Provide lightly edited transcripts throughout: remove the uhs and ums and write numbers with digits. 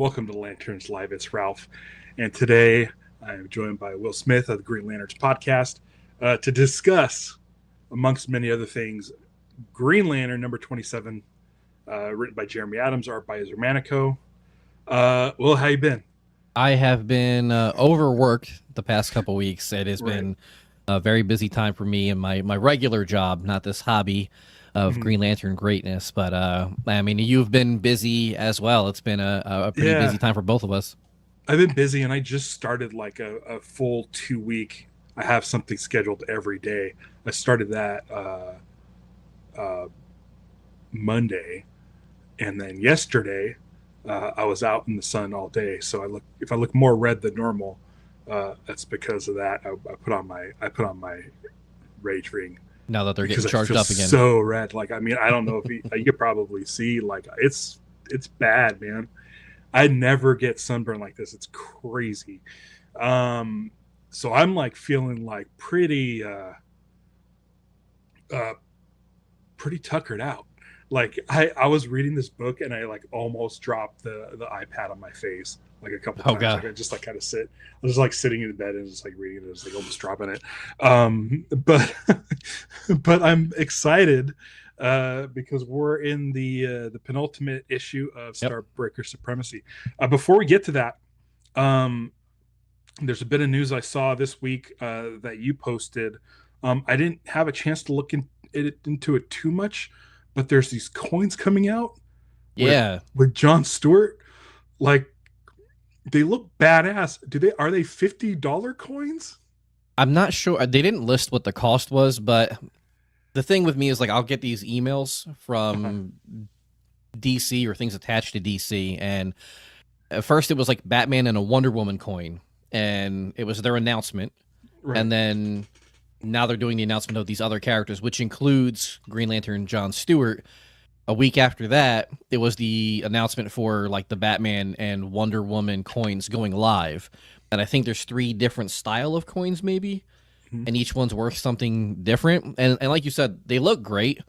Welcome to Lanterns Live. It's Ralph, and today I am joined by Will Smith of the Green Lanterns podcast to discuss, amongst many other things, Green Lantern number 27, written by Jeremy Adams, art by Zermanico. Will, how you been? I have been overworked the past couple weeks. It has Right. been a very busy time for me and my regular job, not this hobby of Mhm. Green Lantern greatness. But I mean, you've been busy as well. It's been a pretty Yeah, busy time for both of us. I've been busy, and I just started like a full 2 week. I have something scheduled every day. I started that uh, Monday, and then yesterday I was out in the sun all day. So if I look more red than normal, that's because of that. I put on my rage ring Now that they're getting because I charged feel up again. so red. Like, I mean, I don't know if you could probably see, like, it's bad, man. I never get sunburn like this. It's crazy. Um, so I'm like feeling like uh, pretty tuckered out. Like, I was reading this book and I like almost dropped the iPad on my face like a couple Oh times. Like god. I just like kind of sit. I was like sitting in bed and just like reading it. I was like almost dropping it. But but I'm excited because we're in the penultimate issue of Yep. Starbreaker Supremacy. Before we get to that, um, there's a bit of news I saw this week that you posted. I didn't have a chance to into it too much, but there's these coins coming out with Yeah. John Stewart. Like, they look badass. Are they $50 coins? I'm not sure. They didn't list what the cost was, but the thing with me is like I'll get these emails Uh-huh. from DC or things attached to DC, and at first it was like Batman and a Wonder Woman coin, and it was their announcement. Right. And then now they're doing the announcement of these other characters, which includes Green Lantern John Stewart. A week after that, it was the announcement for like the Batman and Wonder Woman coins going live. And I think there's three different style of coins maybe, Mhm. and each one's worth something different. And like you said, they look great.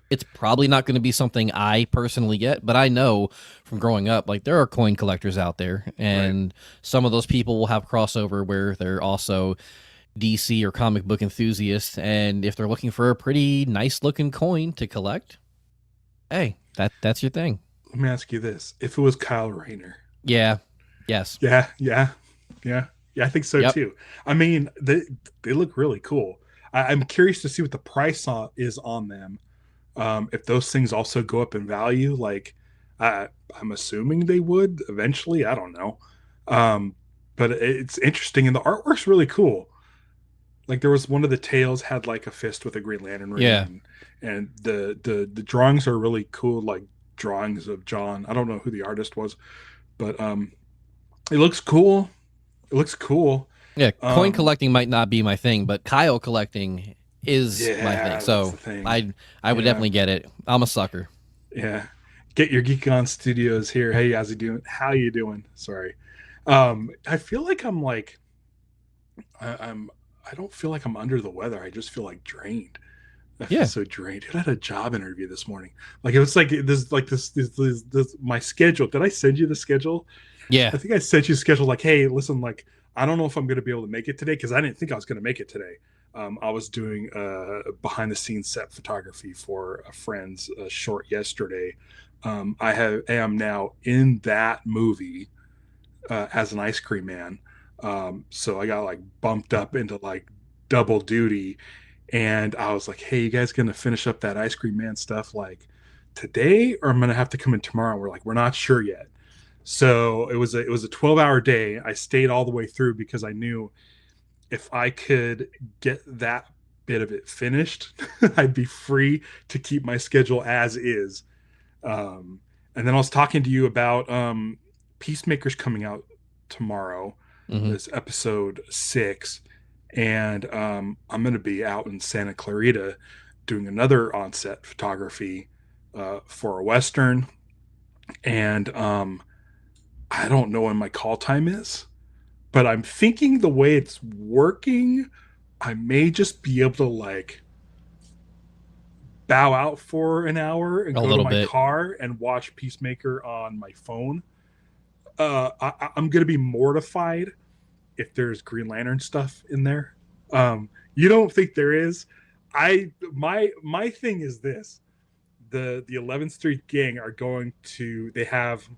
It's probably not going to be something I personally get, but I know from growing up, like there are coin collectors out there, Right. and some of those people will have crossover where they're also DC or comic book enthusiasts, and if they're looking for a pretty nice looking coin to collect, hey, that's your thing. Let me ask you this: if it was Kyle Rayner, Yeah. Yes. yeah, yeah, yeah, yeah, I think so Yep. too. I mean, they look really cool. I'm curious to see what the is on them. If those things also go up in value, like I, I'm assuming they would eventually. I don't know, um, but it's interesting, and the artwork's really cool. Like, there was one of the tails had like a fist with a Green Lantern ring, Yeah. and the drawings are really cool, like drawings of John. I don't know who the artist was, but it looks cool. It looks cool. Yeah. Coin Um, collecting might not be my thing, but Kyle collecting is my thing. yeah, that's So the thing. I would Yeah, definitely get it. I'm a sucker. yeah. Get your Geek On Studios here. Hey, how's it doing? How you doing? Sorry. I feel like I'm I don't feel like I'm under the weather. I just feel like drained. I feel Yeah. so drained. I had a job interview this morning. Like, it was like this my schedule. Did I send you the schedule? Yeah. I think I sent you a schedule like, hey, listen, like, I don't know if I'm going to be able to make it today because I didn't think I was going to make it today. I was doing behind the scenes set photography for a friend's short yesterday. I am now in that movie as an ice cream man. So I got like bumped up into like double duty, and I was like, "Hey, you guys gonna finish up that ice cream man stuff like today, or I'm gonna have to come in tomorrow?" We're like, "We're not sure yet." So it was a 12-hour day. I stayed all the way through because I knew if I could get that bit of it finished, I'd be free to keep my schedule as is. Um, and then I was talking to you about Peacemaker's coming out tomorrow. Hmm. This episode 6, and I'm going to be out in Santa Clarita doing another on-set photography for a western, and I don't know when my call time is, but I'm thinking the way it's working, I may just be able to like bow out for an hour and A go to little my bit. car and watch Peacemaker on my phone. I'm gonna be mortified if there's Green Lantern stuff in there. You don't think there is? My thing is this: the 11th Street Gang are going to. They have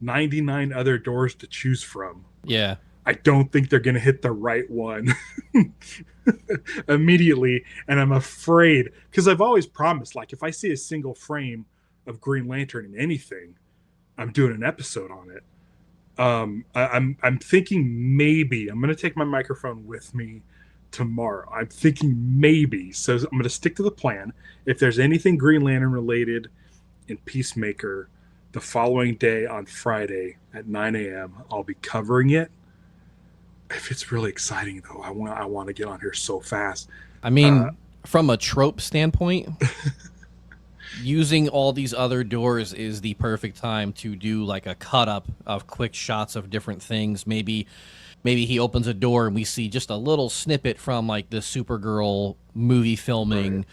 99 other doors to choose from. Yeah. I don't think they're going to hit the right one immediately. And I'm afraid, because I've always promised, like, if I see a single frame of Green Lantern in anything, I'm doing an episode on it. I'm thinking maybe I'm going to take my microphone with me tomorrow. I'm thinking maybe. So I'm going to stick to the plan. If there's anything Green Lantern related in Peacemaker, the following day on Friday at 9 a.m., I'll be covering it. If it's really exciting though, I want to get on here so fast. I Uh, mean, from a trope standpoint, using all these other doors is the perfect time to do like a cut up of quick shots of different things. Maybe he opens a door and we see just a little snippet from like the Supergirl movie filming, right.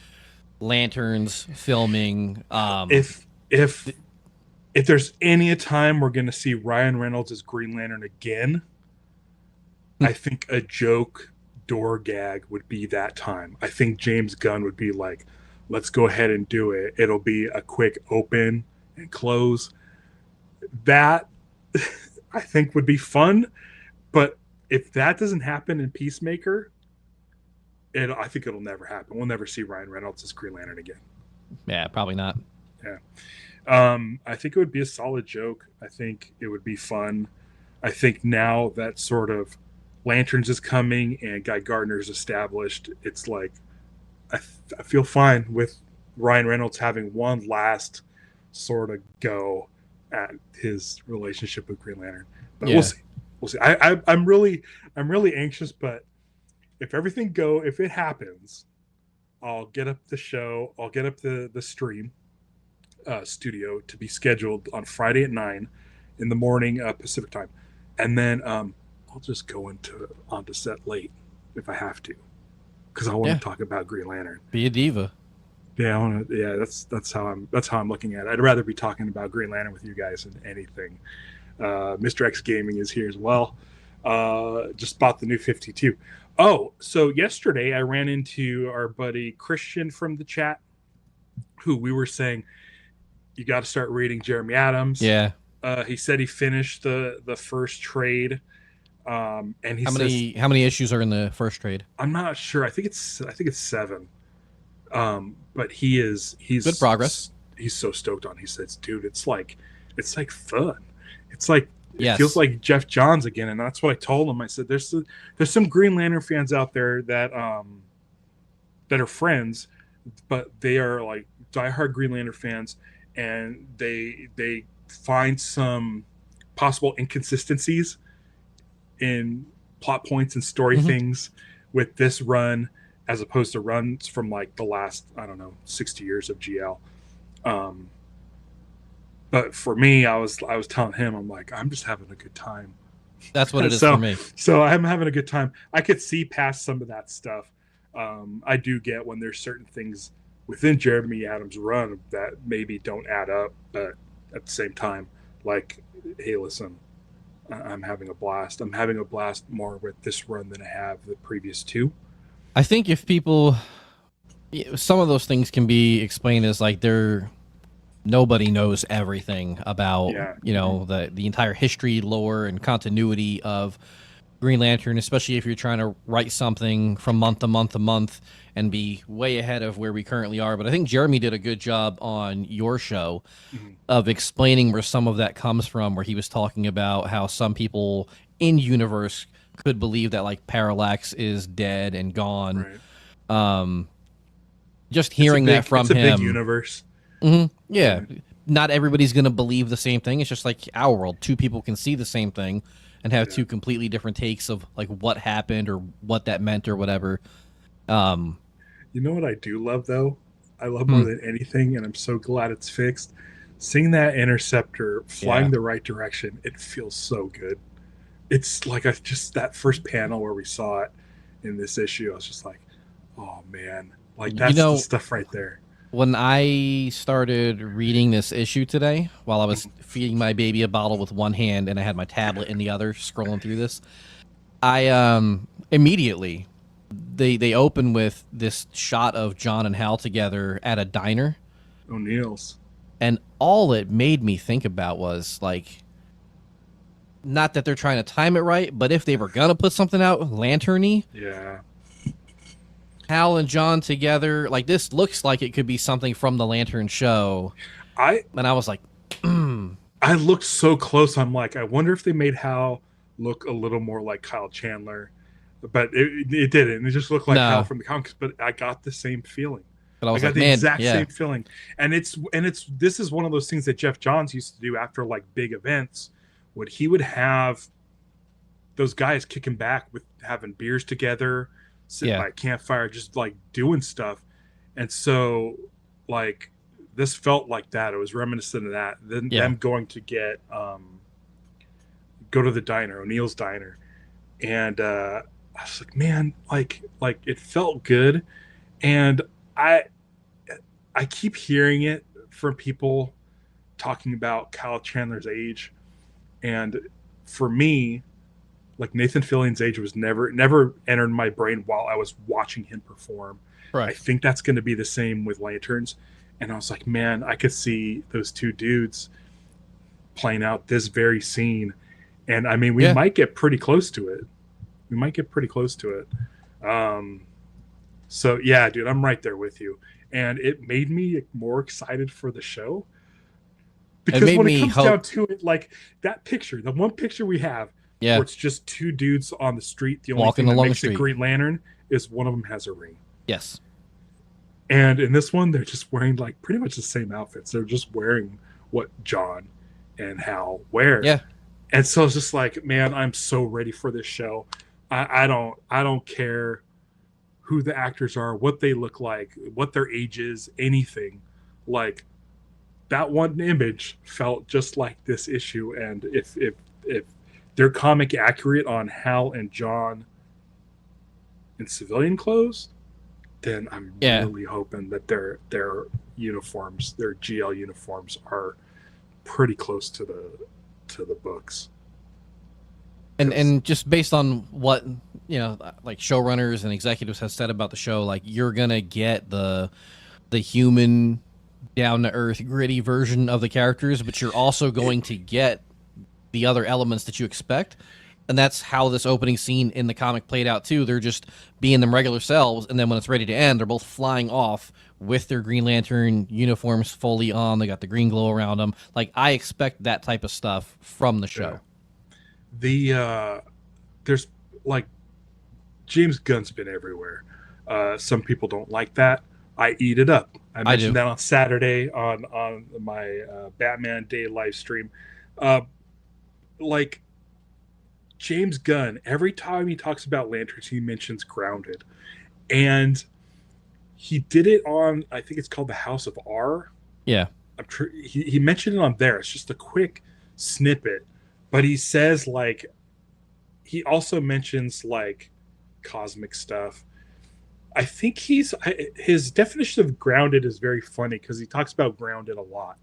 lanterns filming. If if there's any time we're gonna see Ryan Reynolds as Green Lantern again, I think a joke door gag would be that time. I think James Gunn would be like, let's go ahead and do it. It'll be a quick open and close. That I think would be fun. But if that doesn't happen in Peacemaker, I think it'll never happen. We'll never see Ryan Reynolds as Green Lantern again. Yeah, probably not. Yeah. I think it would be a solid joke. I think it would be fun. I think now that sort of Lanterns is coming and Guy Gardner's established, it's like I feel fine with Ryan Reynolds having one last sort of go at his relationship with Green Lantern. But we'll Yeah. see. We'll see. I'm really anxious, but if it happens, I'll get up the show. I'll get up the stream studio to be scheduled on Friday at 9 in the morning Pacific time, and then I'll just go onto set late if I have to, because I want Yeah. to talk about Green Lantern. Be a diva. Yeah, I want to. Yeah, that's how I'm looking at it. I'd rather be talking about Green Lantern with you guys than anything. Mr. X Gaming is here as well. Just bought the new 52. Oh, so yesterday I ran into our buddy Christian from the chat, who we were saying you got to start reading Jeremy Adams. Yeah. He said he finished the first trade, and he How says many issues are in the first trade? I'm not sure. I think it's 7. But he's Good progress. he's so stoked on. He says, "Dude, it's like fun. It's like it Yes. feels like Jeff Johns again." And that's what I told him. I said, "There's some Green Lantern fans out there that are friends, but they are like diehard Green Lantern fans, and they find some possible inconsistencies in plot points and story Mhm. things with this run as opposed to runs from like the last, I don't know, 60 years of GL." Um, but for me, I was telling him, I'm like, I'm just having a good time. That's what it is so for me. so I'm having a good time. I could see past some of that stuff. I do get when there's certain things within Jeremy Adams' run that maybe don't add up, but at the same time, like, hey, listen, I'm having a blast. I'm having a blast more with this run than I have the previous 2. I think if people, some of those things can be explained as like nobody knows everything about Yeah. the entire history, lore, and continuity of Green Lantern, especially if you're trying to write something from month to month to month and be way ahead of where we currently are. But I think Jeremy did a good job on your show Mhm. of explaining where some of that comes from, where he was talking about how some people in universe could believe that like Parallax is dead and gone. Right. Just hearing that from it's a him. big universe. Yeah. Not everybody's going to believe the same thing. It's just like our world. 2 people can see the same thing and have 2 completely different takes of like what happened or what that meant or whatever. You know what I do love though? I love more than anything, and I'm so glad it's fixed. Seeing that interceptor flying Yeah. the right direction, it feels so good. It's like just that first panel where we saw it in this issue. I was just like, oh man, like that's the stuff right there. When I started reading this issue today, while I was feeding my baby a bottle with one hand and I had my tablet in the other, scrolling through this, I immediately they open with this shot of John and Hal together at a diner, O'Neill's. and all it made me think about was like, not that they're trying to time it right, but if they were gonna put something out lanterny, Yeah. Hal and John together, like this looks like it could be something from the Lantern show. I And I was like, I looked so close. I'm like, I wonder if they made Hal look a little more like Kyle Chandler, but it didn't. It just looked like Hal no. from the comics. But I got the same feeling. But I I was got like, the man, exact yeah, same feeling, and it's this is one of those things that Jeff Johns used to do after like big events, when he would have those guys kicking back with having beers together, sitting yeah, by a campfire, just like doing stuff, and so like this felt like that. It was reminiscent of that. Then yeah, them going to get go to the diner, O'Neill's diner, and I was like, man, like it felt good, and I I keep hearing it from people talking about Kyle Chandler's age, and for me, like Nathan Fillion's age was never entered my brain while I was watching him perform. I correct. think that's going to be the same with Lanterns, and I was like, man, I could see those two dudes playing out this very scene, and I mean, we Yeah, might get pretty close to it. We might get pretty close to it. So yeah, dude, I'm right there with you, and it made me more excited for the show it because made when it me comes down hope. to it, like that picture, the one picture we have where Yeah, it's just two dudes on the street, the only thing walking that along the makes it street. Green Lantern is one of them has a ring. Yes. And in this one, they're just wearing like pretty much the same outfits. They're just wearing what John and Hal wear. Yeah. And so it's just like, man, I'm so ready for this show. I don't care who the actors are, what they look like, what their age is, anything. Like that one image felt just like this issue. And if they're comic accurate on Hal and John in civilian clothes, then I'm Yeah. really hoping that their uniforms, their GL uniforms, are pretty close to the books. Because And just based on what, like showrunners and executives have said about the show, like you're gonna get the human, down to earth, gritty version of the characters, but you're also going to get the other elements that you expect. And that's how this opening scene in the comic played out too. They're just being them regular selves, and then when it's ready to end, they're both flying off with their Green Lantern uniforms fully on. They got the green glow around them. Like I expect that type of stuff from the yeah, show. there's like James Gunn's been everywhere. Some people don't like that. I eat it up. I I do. mentioned that on Saturday on my Batman Day live stream. Uh, like James Gunn, every time he talks about lanterns, he mentions Grounded, and he did it on, I think it's called the House of R. Yeah. He mentioned it on there. It's just a quick snippet, but he says like he also mentions like cosmic stuff. I think his definition of grounded is very funny because he talks about grounded a lot.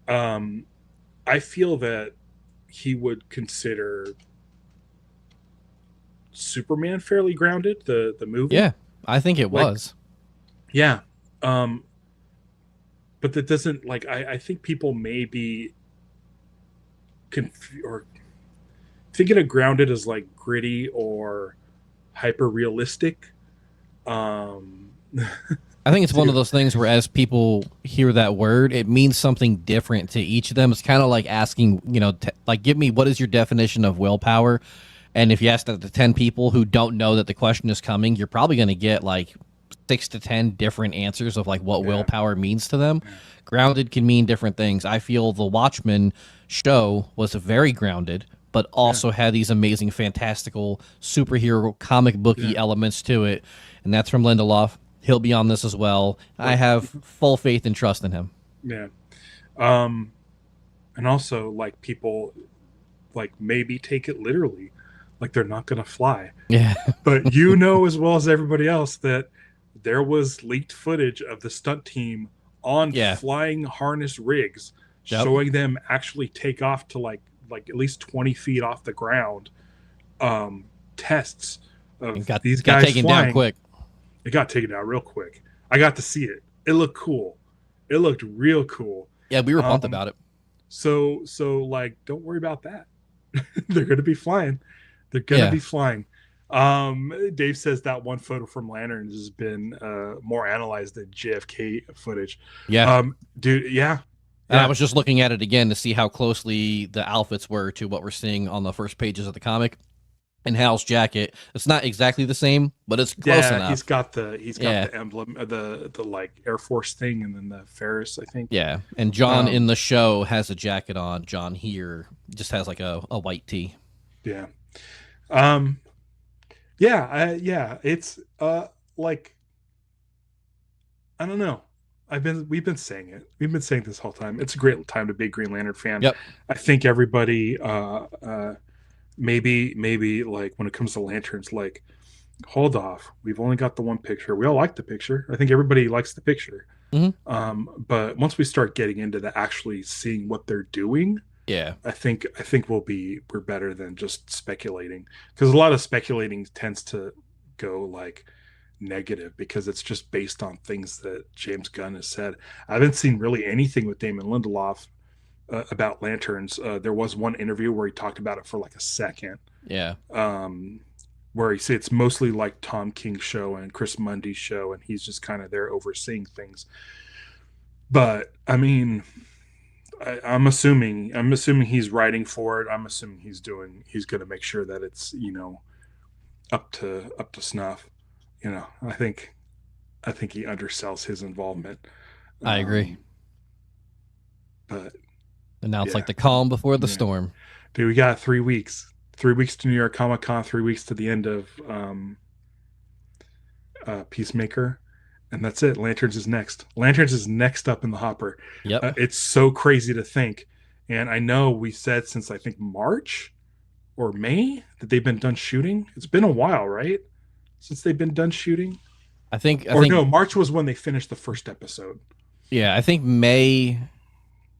Um, I feel that he would consider Superman fairly grounded, the movie. Yeah. I think it Like, was. yeah. Um, but that doesn't like I think people may be or thinking of grounded as like gritty or hyper realistic. Um, I think it's one of dude, those things where as people hear that word, it means something different to each of them. It's kind of like asking, like, give me what is your definition of willpower? And if you ask that to 10 people who don't know that the question is coming, you're probably going to get like 6 to 10 different answers of like what yeah, willpower means to them. yeah, Grounded can mean different things. I feel the Watchmen show was very grounded, but yeah, also had these amazing, fantastical superhero comic booky yeah, elements to it. And that's from Lindelof. He'll be on this as well. I well, have full faith and trust in him. yeah. Um, and also like people like maybe take it literally, like they're not going to fly. Yeah. But you know as well as everybody else that there was leaked footage of the stunt team on Yeah. flying harness rigs, Yep. showing them actually take off to like at least 20 feet off the ground. Tests And of these got guys taken down flying. quick. It got taken out real quick. I got to see it. It looked cool. It looked real cool. Yeah, we were pumped Um, about it. so like, don't worry about that. They're gonna be flying. They're gonna Yeah. be flying. Dave says that one photo from Lanterns has been more analyzed than JFK footage. Yeah. Dude, yeah, And I yeah, was just looking at it again to see how closely the outfits were to what we're seeing on the first pages of the comic. And Hal's jacket, it's not exactly the same, but it's close yeah. enough. He's got Yeah. the emblem, the like Air Force thing, and then the Ferris, I think. Yeah. And John in Um, the show has a jacket on. John here just has like a white tee. yeah, um, yeah, yeah. It's like I don't know. We've been saying it. We've been saying this whole time. It's a great time to be a Green Lantern fan. Yep. I think everybody maybe like when it comes to lanterns, like hold off. We've only got the one picture. We all like the picture. I think everybody likes the picture. Hmm. But once we start getting into the actually seeing what they're doing, Yeah. I think we're better than just speculating, because a lot of speculating tends to go like negative because it's just based on things that James Gunn has said. I haven't seen really anything with Damon Lindelof about lanterns. There was one interview where he talked about it for like a second, Yeah. um, where he said it's mostly like Tom King's show and Chris Mundy's show, and he's just kind of there overseeing things. But I mean, I'm assuming he's writing for it. I'm assuming he's going to make sure that it's up to snuff. I think he undersells his involvement. I agree. Um, but And now it's like yeah, the calm before the yeah, storm. dude, we got 3 weeks. 3 weeks to New York Comic Con. 3 weeks to the end of Peacemaker, and that's it. Lanterns is next. Lanterns is next up in the hopper. Yep. It's so crazy to think, and I know we said since I think March or May that they've been done shooting. It's been a while, right? Since they've been done shooting. I Or think no, March was when they finished the first episode. yeah, I think May.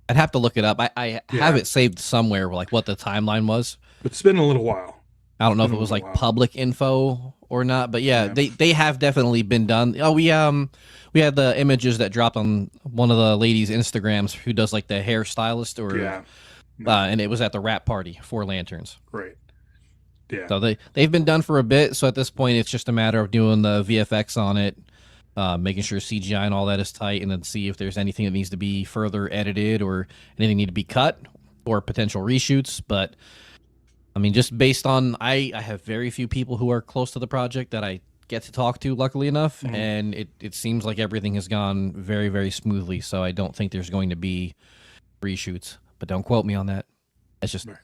I'd have to look it up. I have Yeah, it saved somewhere, like what the timeline was. but it's been a little while. I don't It's know if been it a was little like while. public info or not, but yeah, Yeah, they have definitely been done. Oh, we had the images that dropped on one of the ladies' Instagrams who does like the hairstylist or yeah, no, and it was at the wrap party for Lanterns. right. Yeah, So they've been done for a bit. So at this point, it's just a matter of doing the VFX on it, making sure CGI and all that is tight, and then see if there's anything that needs to be further edited or anything need to be cut or potential reshoots. But I mean, just based on I have very few people who are close to the project that I get to talk to, luckily enough, mhm, and it seems like everything has gone very, very smoothly. So I don't think there's going to be reshoots. But don't quote me on that. That's just right.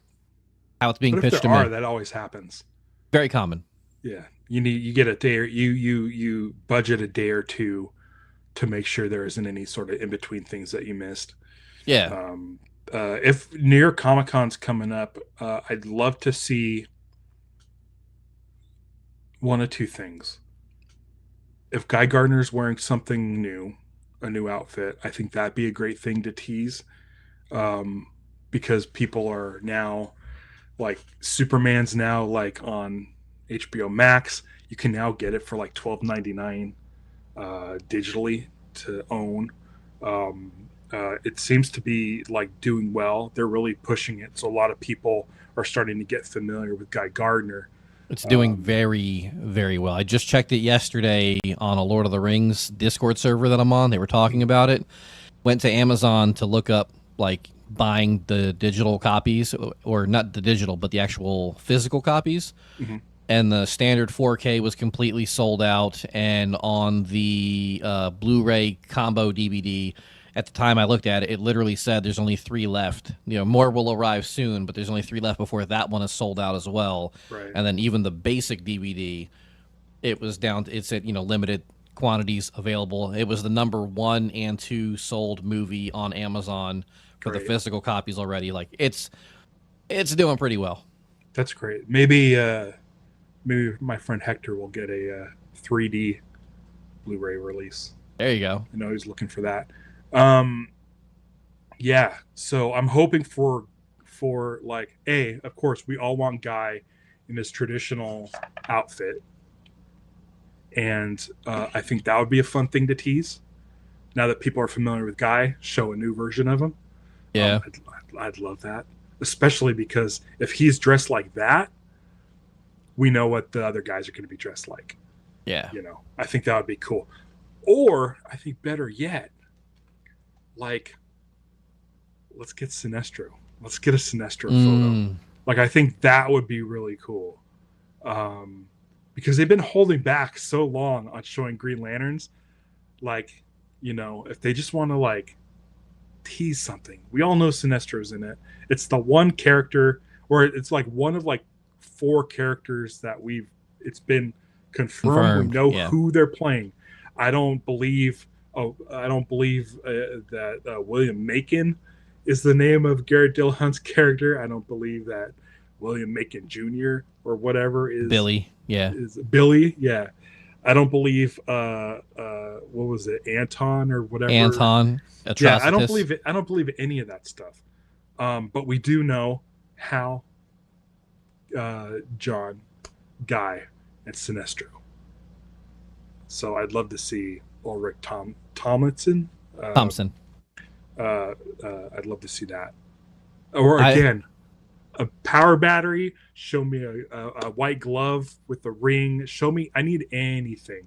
how it's being But if pitched there to are, me. that always happens. Very common. Yeah, you get a day, or you budget a day or two to make sure there isn't any sort of in between things that you missed. Yeah. Um, if New York Comic Con's coming up, I'd love to see one of two things. If Guy Gardner's wearing something new, a new outfit, I think that'd be a great thing to tease, um, because people are now like Superman's now like on HBO Max. You can now get it for like $12.99 digitally to own. It seems to be like doing well. They're really pushing it, so a lot of people are starting to get familiar with Guy Gardner. It's doing Um, very, very well. I just checked it yesterday on a Lord of the Rings Discord server that I'm on. They were talking about it. Went to Amazon to look up like buying the digital copies, or not the digital, but the actual physical copies. mhm, And the standard 4K was completely sold out. And on the Blu-ray combo DVD, at the time I looked at it, it literally said there's only 3 left. You know, more will arrive soon, but there's only 3 left before that one is sold out as well. right, And then even the basic DVD, it was down. It said limited quantities available. It was the number 1 and 2 sold movie on Amazon for the great. physical copies already. Like it's doing pretty well. That's great. Maybe my friend Hector will get a 3D Blu-ray release. There you go. I know he's looking for that. Um, yeah, so I'm hoping for like, a, of course, we all want Guy in his traditional outfit, and I think that would be a fun thing to tease. Now that people are familiar with Guy, show a new version of him. Yeah. I'd love that, especially because if he's dressed like that, we know what the other guys are going to be dressed like. Yeah. I think that would be cool. Or I think better yet, like, let's get Sinestro. Let's get a Sinestro photo. Mm. Like, I think that would be really cool. Because they've been holding back so long on showing Green Lanterns. Like, if they just want to like tease something, we all know Sinestro's in it. It's the one character, or it's like one of like four characters that it's been confirmed. We know Yeah. who they're playing. I don't believe. Oh, I don't believe that William Macon is the name of Garrett Dillahunt's character. I don't believe that William Macon Jr. or whatever is Billy. Yeah. Is Billy. Yeah. I don't believe what was it, Anton or whatever. Anton. Atrocitus. Yeah, I don't believe it. I don't believe any of that stuff. But we do know Hal, John, Guy, and Sinestro. So I'd love to see Ulrich Tomlinson. Thompson. I'd love to see that. Or again, a power battery. Show me a white glove with the ring. Show me. I need anything.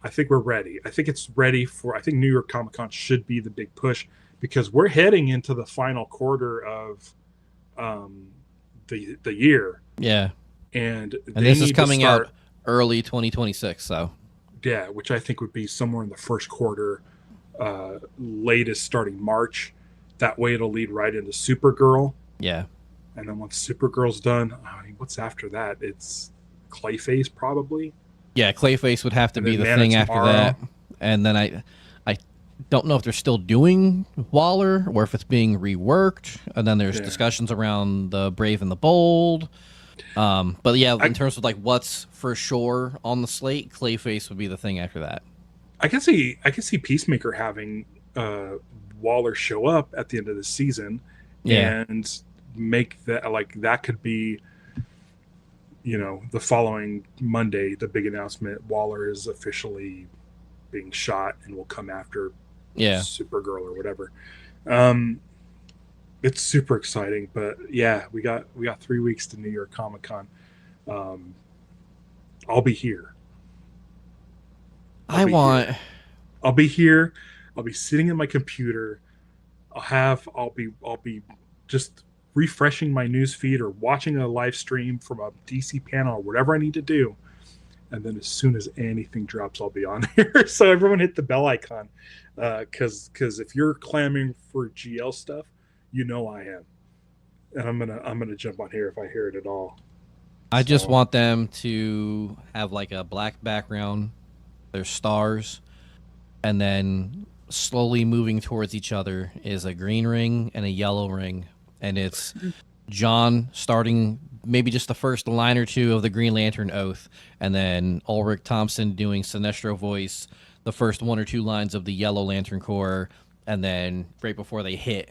I think we're ready. I think it's ready for. I think New York Comic Con should be the big push because we're heading into the final quarter of the year. Yeah, and this is coming out early 2026. So yeah, which I think would be somewhere in the first quarter, latest starting March. That way, it'll lead right into Supergirl. Yeah. And then once Supergirl's done, I mean, what's after that? It's Clayface, probably. Yeah, Clayface would have to be the thing after that. And then I don't know if they're still doing Waller or if it's being reworked. And then there's discussions around the Brave and the Bold. But yeah, in terms of like what's for sure on the slate, Clayface would be the thing after that. I can see Peacemaker having Waller show up at the end of the season, and make that like that could be, the following Monday, the big announcement: Waller is officially being shot and will come after Supergirl or whatever. It's super exciting, but yeah, we got 3 weeks to New York Comic Con. I'll be here. I'll be here. I'll be sitting at my computer. I'll be just refreshing my news feed or watching a live stream from a DC panel or whatever I need to do. And then as soon as anything drops, I'll be on here. So everyone hit the bell icon. Cause if you're clamoring for GL stuff, I am. And I'm gonna jump on here if I hear it at all. I just want them to have like a black background. There's stars, and then slowly moving towards each other is a green ring and a yellow ring, and it's John starting maybe just the first line or two of the Green Lantern Oath, and then Ulrich Thompson doing Sinestro voice, the first one or two lines of the Yellow Lantern Corps, and then right before they hit,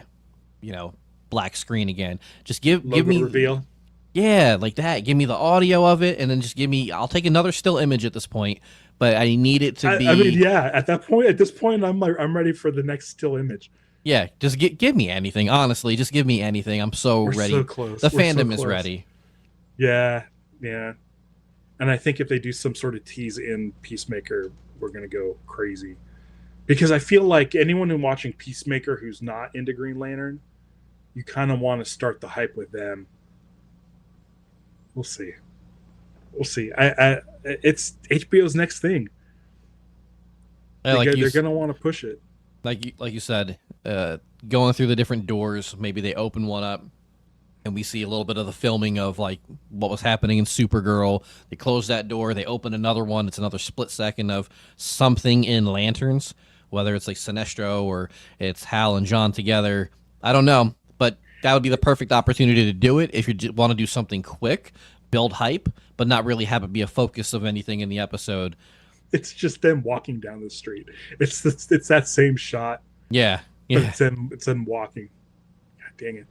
black screen again. Just give me reveal. Yeah, like that. Give me the audio of it, and then just give me. I'll take another still image at this point, but I need it to be. I mean, yeah. At this point, I'm ready for the next still image. Yeah, just give me anything. Honestly, just give me anything. I'm We're ready. So close. The fandom is ready. Yeah. And I think if they do some sort of tease in Peacemaker, we're gonna go crazy. Because I feel like anyone who's watching Peacemaker who's not into Green Lantern, you kind of want to start the hype with them. We'll see. It's HBO's next thing. Yeah, they're gonna want to push it. Like you said, going through the different doors. Maybe they open one up, and we see a little bit of the filming of like what was happening in Supergirl. They close that door. They open another one. It's another split second of something in Lanterns, whether it's like Sinestro or it's Hal and John together. I don't know, but that would be the perfect opportunity to do it if you want to do something quick, build hype, but not really have it be a focus of anything in the episode. It's just them walking down the street. It's that same shot, Yeah, but yeah. it's them walking. God dang it.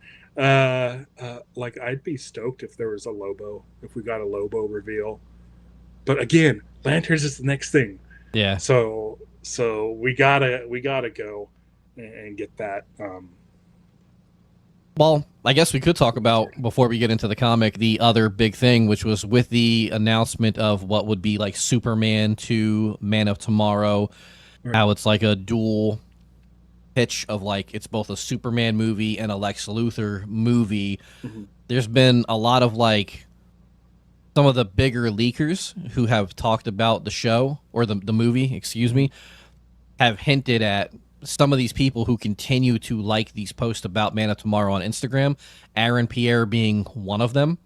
Like I'd be stoked if there was a Lobo, if we got a Lobo reveal. But again, lanterns is the next thing. Yeah. So we gotta go and get that. Well, I guess we could talk about, before we get into the comic, the other big thing, which was with the announcement of what would be like Superman to Man of Tomorrow, Right. how it's like a dual pitch of like it's both a Superman movie and a Lex Luthor movie. Mm-hmm. There's been a lot of like some of the bigger leakers who have talked about the show or the movie, excuse me, have hinted at some of these people who continue to like these posts about Man of Tomorrow on Instagram, Aaron Pierre being one of them.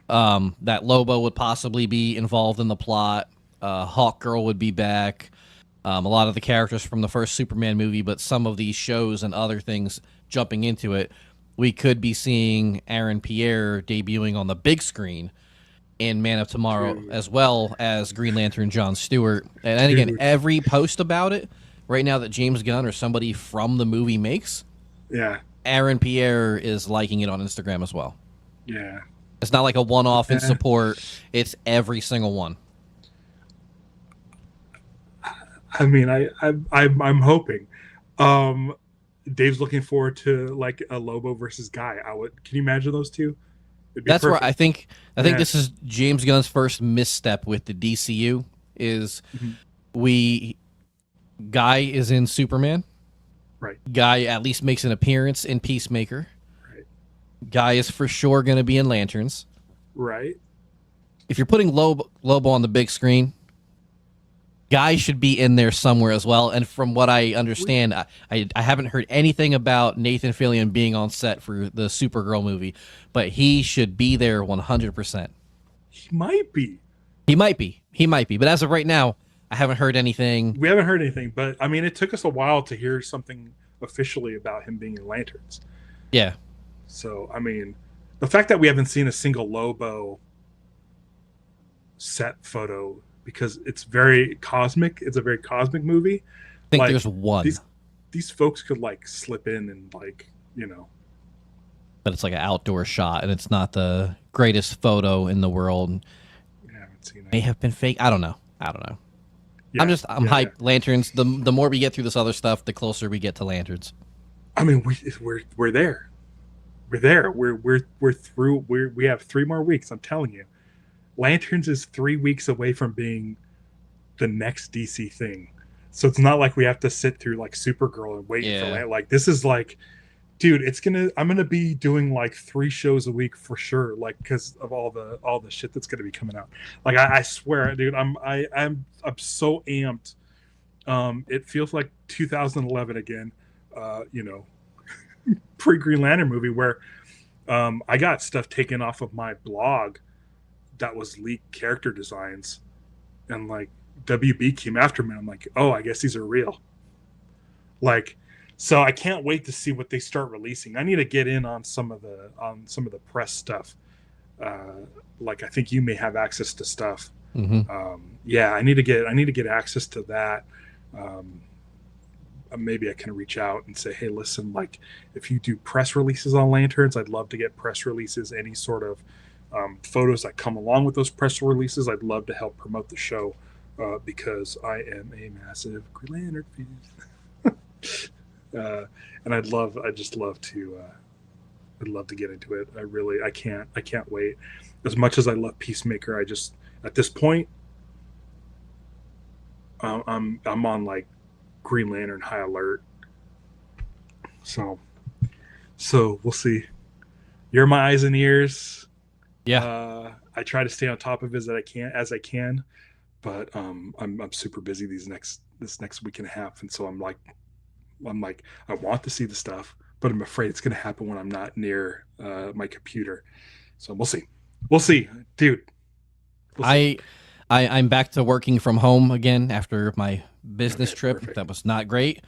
Yeah. That Lobo would possibly be involved in the plot. Hawk Girl would be back. A lot of the characters from the first Superman movie, but some of these shows and other things jumping into it, we could be seeing Aaron Pierre debuting on the big screen in Man of Tomorrow, Dude. as well as Green Lantern John Stewart. And again, Dude. every post about it right now that James Gunn or somebody from the movie makes, Yeah. Aaron Pierre is liking it on Instagram as well. Yeah. It's not like a one-off in Yeah. support. It's every single one. I mean, I'm hoping. Um, Dave's looking forward to like a Lobo versus Guy. I would. Can you imagine those two? It'd be That's where I perfect. think Yeah. this is James Gunn's first misstep with the DCU is Mhm. we Guy is in Superman. Right. Guy at least makes an appearance in Peacemaker. Right. Guy is for sure going to be in Lanterns. Right. If you're putting Lobo on the big screen, Guy should be in there somewhere as well. And from what I understand, I haven't heard anything about Nathan Fillion being on set for the Supergirl movie, but he should be there 100%. He might be. He might be. He might be. But as of right now, I haven't heard anything. We haven't heard anything, but I mean, it took us a while to hear something officially about him being in Lanterns. Yeah. So, I mean, the fact that we haven't seen a single Lobo set photo because it's very cosmic. It's a very cosmic movie. I think Like there's one, these folks could like slip in and like but it's like an outdoor shot and it's not the greatest photo in the world. I haven't seen May it. have been fake. I don't know. I don't know. Yeah, I'm yeah, hyped. yeah. Lanterns. The more we get through this other stuff, the closer we get to Lanterns. I mean, we're there. We're there. We're through. We have 3 more weeks. I'm telling you, Lanterns is 3 weeks away from being the next DC thing. So it's not like we have to sit through like Supergirl and wait for like this is like, dude, I'm gonna be doing like 3 shows a week for sure, like because of all the shit that's gonna be coming out. Like I swear, dude, I'm so amped. It feels like 2011 again. You know, pre Green Lantern movie where I got stuff taken off of my blog that was leaked character designs, and like WB came after me. I'm like, oh, I guess these are real. Like, so I can't wait to see what they start releasing. I need to get in on some of the press stuff. Like, I think you may have access to stuff. Yeah, I need to get access to that. Maybe I can reach out and say, hey, listen, like if you do press releases on Lanterns, I'd love to get press releases, any sort of photos that come along with those press releases. I'd love to help promote the show because I am a massive Green Lantern fan. And I'd love to get into it. I can't wait. As much as I love Peacemaker, at this point, I'm on like Green Lantern high alert. So we'll see. You're my eyes and ears. Yeah. I try to stay on top of it as I can, but I'm super busy this next week and a half, and so I'm like I want to see the stuff, but I'm afraid it's going to happen when I'm not near my computer. So we'll see, dude. We'll see. I'm back to working from home again after my business trip. Perfect. That was not great.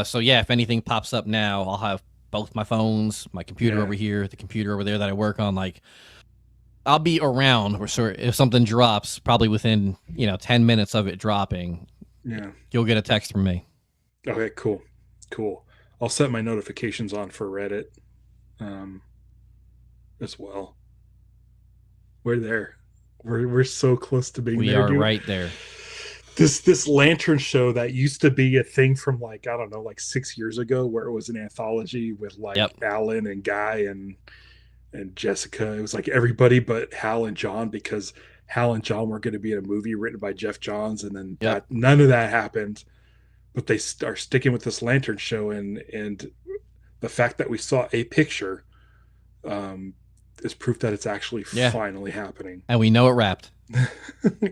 So yeah, if anything pops up now, I'll have both my phones, my computer over here, the computer over there that I work on. Like, I'll be around, or sort if something drops, probably within 10 minutes of it dropping, Yeah. you'll get a text from me. Okay, cool. Cool. I'll set my notifications on for Reddit um, as well. We're there. We're so close to being We there, are dude. right there. This lantern show that used to be a thing from like I don't know, like 6 years ago, where it was an anthology with like Yep. Alan and Guy and Jessica. It was like everybody but Hal and John because Hal and John were going to be in a movie written by Jeff Johns, and then Yep. that none of that happened. But they are sticking with this lantern show, and the fact that we saw a picture um, is proof that it's actually Yeah. finally happening. And we know it wrapped.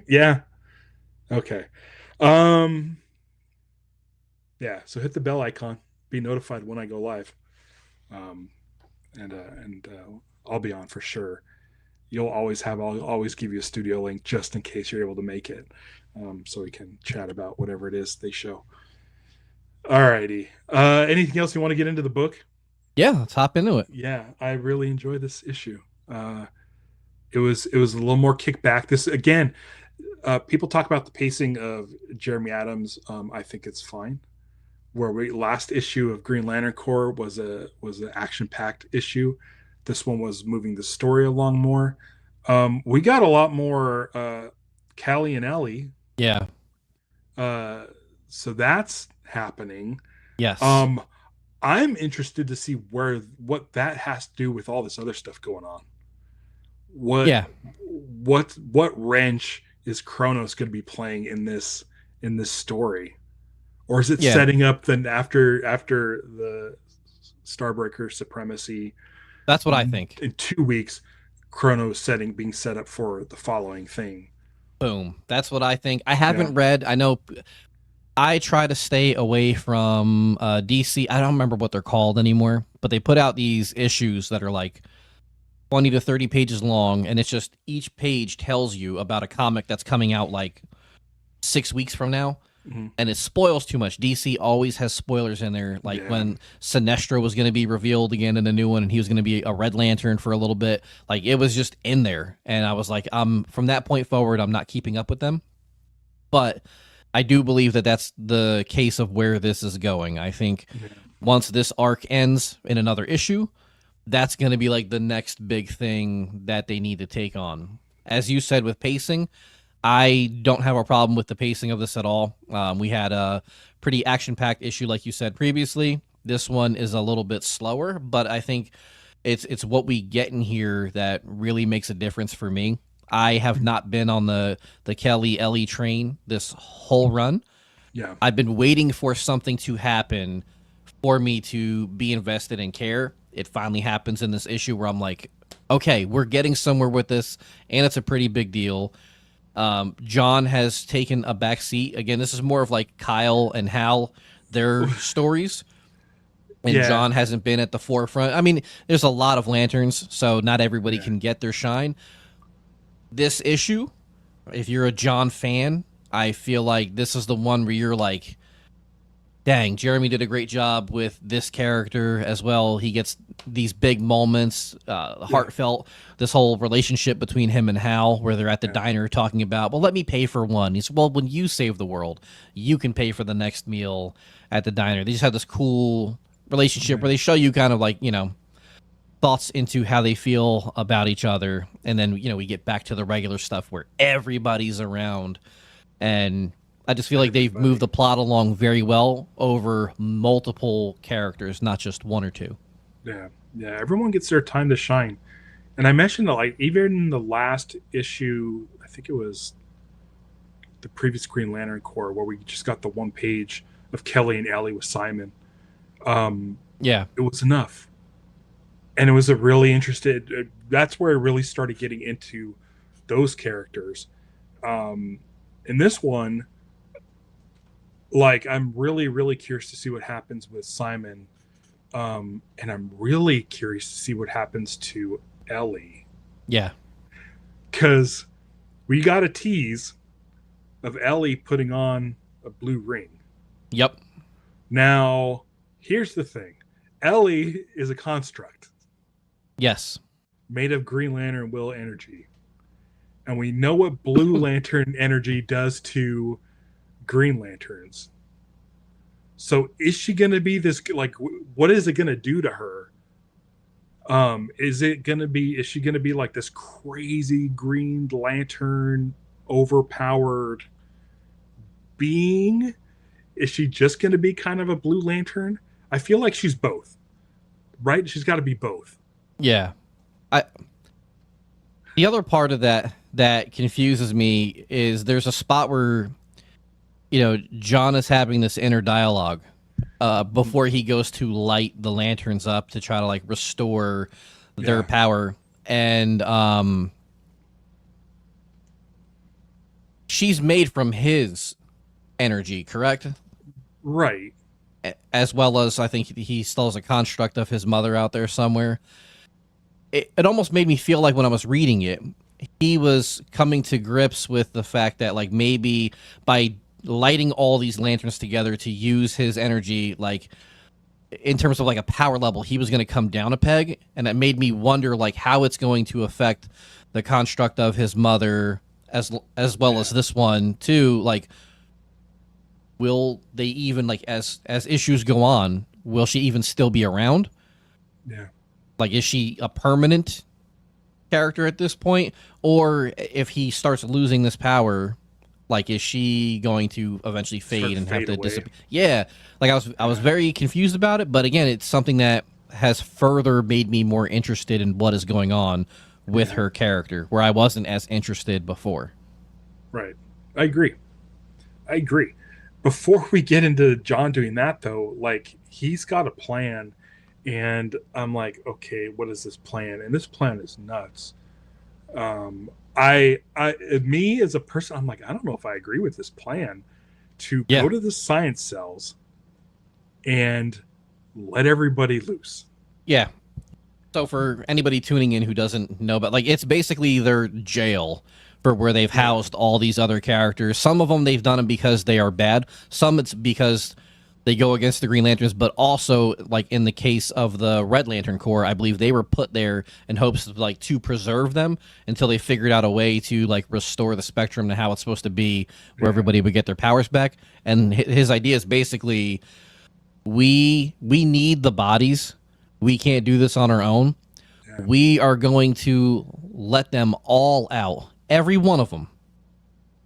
Yeah. Okay. Um. Yeah. So hit the bell icon. Be notified when I go live. Um. And I'll be on for sure. I'll always give you a studio link just in case you're able to make it, so we can chat about whatever it is they show. Alrighty. Anything else you want to get into the book? Yeah, let's hop into it. Yeah, I really enjoyed this issue. It was a little more kickback. This again, people talk about the pacing of Jeremy Adams. I think it's fine. Where we last issue of Green Lantern Corps was an action packed issue. This one was moving the story along more. We got a lot more Callie and Ellie, Yeah. uh, so that's happening. Yes. Um, I'm interested to see what that has to do with all this other stuff going on. What Yeah. what wrench is Kronos going to be playing in this story, or is it Yeah. setting up then after the Starbreaker supremacy That's what I think. in 2 weeks? Kronos being set up for the following thing. Boom. That's what I think. I Yeah. haven't read. I know I try to stay away from DC. I don't remember what they're called anymore, but they put out these issues that are like 20 to 30 pages long, and it's just each page tells you about a comic that's coming out like 6 weeks from now. Mm-hmm. And it spoils too much. DC always has spoilers in there, like Yeah. when Sinestro was going to be revealed again in a new one, and he was going to be a Red Lantern for a little bit. Like it was just in there, and I was like, from that point forward, I'm not keeping up with them. But I do believe that that's the case of where this is going. I think Yeah. once this arc ends in another issue, that's going to be like the next big thing that they need to take on. As you said with pacing, I don't have a problem with the pacing of this at all. We had a pretty action-packed issue, like you said previously. This one is a little bit slower, but I think it's what we get in here that really makes a difference for me. I have not been on the Kelly Ellie train this whole run. Yeah. I've been waiting for something to happen for me to be invested and care. It finally happens in this issue where I'm like, okay, we're getting somewhere with this, and it's a pretty big deal. John has taken a back seat. Again, this is more of like Kyle and Hal, their stories. And Yeah. John hasn't been at the forefront. I mean, there's a lot of lanterns, so not everybody Yeah. can get their shine. This issue, if you're a John fan, I feel like this is the one where you're like, dang, Jeremy did a great job with this character as well. He gets these big moments, heartfelt, this whole relationship between him and Hal, where they're at the Yeah. diner talking about, well, let me pay for one. He's, well, when you save the world, you can pay for the next meal at the diner. They just have this cool relationship where they show you kind of like, thoughts into how they feel about each other. And then, we get back to the regular stuff where everybody's around. And I just feel like they've Everybody. moved the plot along very well over multiple characters, not just one or two. Yeah. Yeah. Everyone gets their time to shine. And I mentioned that, like, even in the last issue, I think it was the previous Green Lantern Corps, where we just got the one page of Kelly and Ellie with Simon. Yeah. It was enough. And it was a really interested. That's where I really started getting into those characters. In this one, like, I'm really, really curious to see what happens with Simon. And I'm really curious to see what happens to Ellie. Yeah. Because we got a tease of Ellie putting on a blue ring. Yep. Now, here's the thing. Ellie is a construct Yes. made of Green Lantern will energy. and we know what Blue Lantern energy does to Green Lanterns. So is she going to be this like what is it going to do to her? Is it going to be is she going to be like this crazy Green Lantern overpowered being? Is she just going to be kind of a Blue Lantern? I feel like she's both, right? She's got to be both. Yeah. I The other part of that confuses me is there's a spot where John is having this inner dialogue before he goes to light the lanterns up to try to like restore their Yeah, power, and she's made from his energy, correct? right. As well as I think he still has a construct of his mother out there somewhere. It almost made me feel like when I was reading it, he was coming to grips with the fact that like maybe by lighting all these lanterns together to use his energy, like in terms of like a power level, he was going to come down a peg, and that made me wonder like how it's going to affect the construct of his mother as well Yeah, as this one too. Like, will they even like as issues go on, will she even still be around? yeah, Like, is she a permanent character at this point, or if he starts losing this power, like is she going to eventually start fade to and have fade to away. disappear? Yeah, like I was Yeah, very confused about it, but again, it's something that has further made me more interested in what is going on with yeah, her character, where I wasn't as interested before. right. I agree. I agree. Before we get into John doing that, though, like he's got a plan, and I'm like, okay, what is this plan? And this plan is nuts. Me as a person, I'm like, I don't know if I agree with this plan to Yeah, go to the science cells and let everybody loose. yeah. So for anybody tuning in who doesn't know, but like it's basically their jail for where they've Yeah, housed all these other characters. Some of them they've done them because they are bad. Some it's because they go against the Green Lanterns, but also like in the case of the Red Lantern Corps, I believe they were put there in hopes of like to preserve them until they figured out a way to like restore the spectrum to how it's supposed to be, where yeah, everybody would get their powers back. And his idea is basically we need the bodies. We can't do this on our own. yeah, We are going to let them all out, every one of them,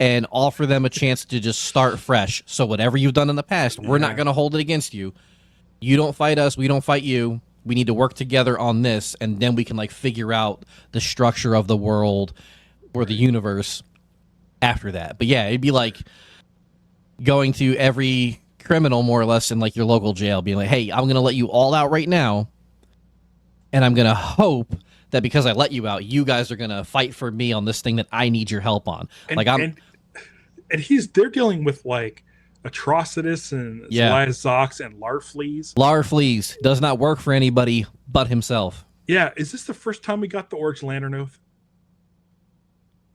and offer them a chance to just start fresh. So whatever you've done in the past, we're not yeah, going to hold it against you. You don't fight us, we don't fight you. We need to work together on this, and then we can like figure out the structure of the world or the right, universe after that. But yeah, it'd be like going to every criminal more or less in like your local jail, being like, "Hey, I'm going to let you all out right now, and I'm going to hope that because I let you out, you guys are going to fight for me on this thing that I need your help on." and Like I'm and and they're dealing with like Atrocitus and Yeah. Zelias Zox and Larfleeze. Larfleeze does not work for anybody but himself. Yeah, is this the first time we got the Orange Lantern Oath?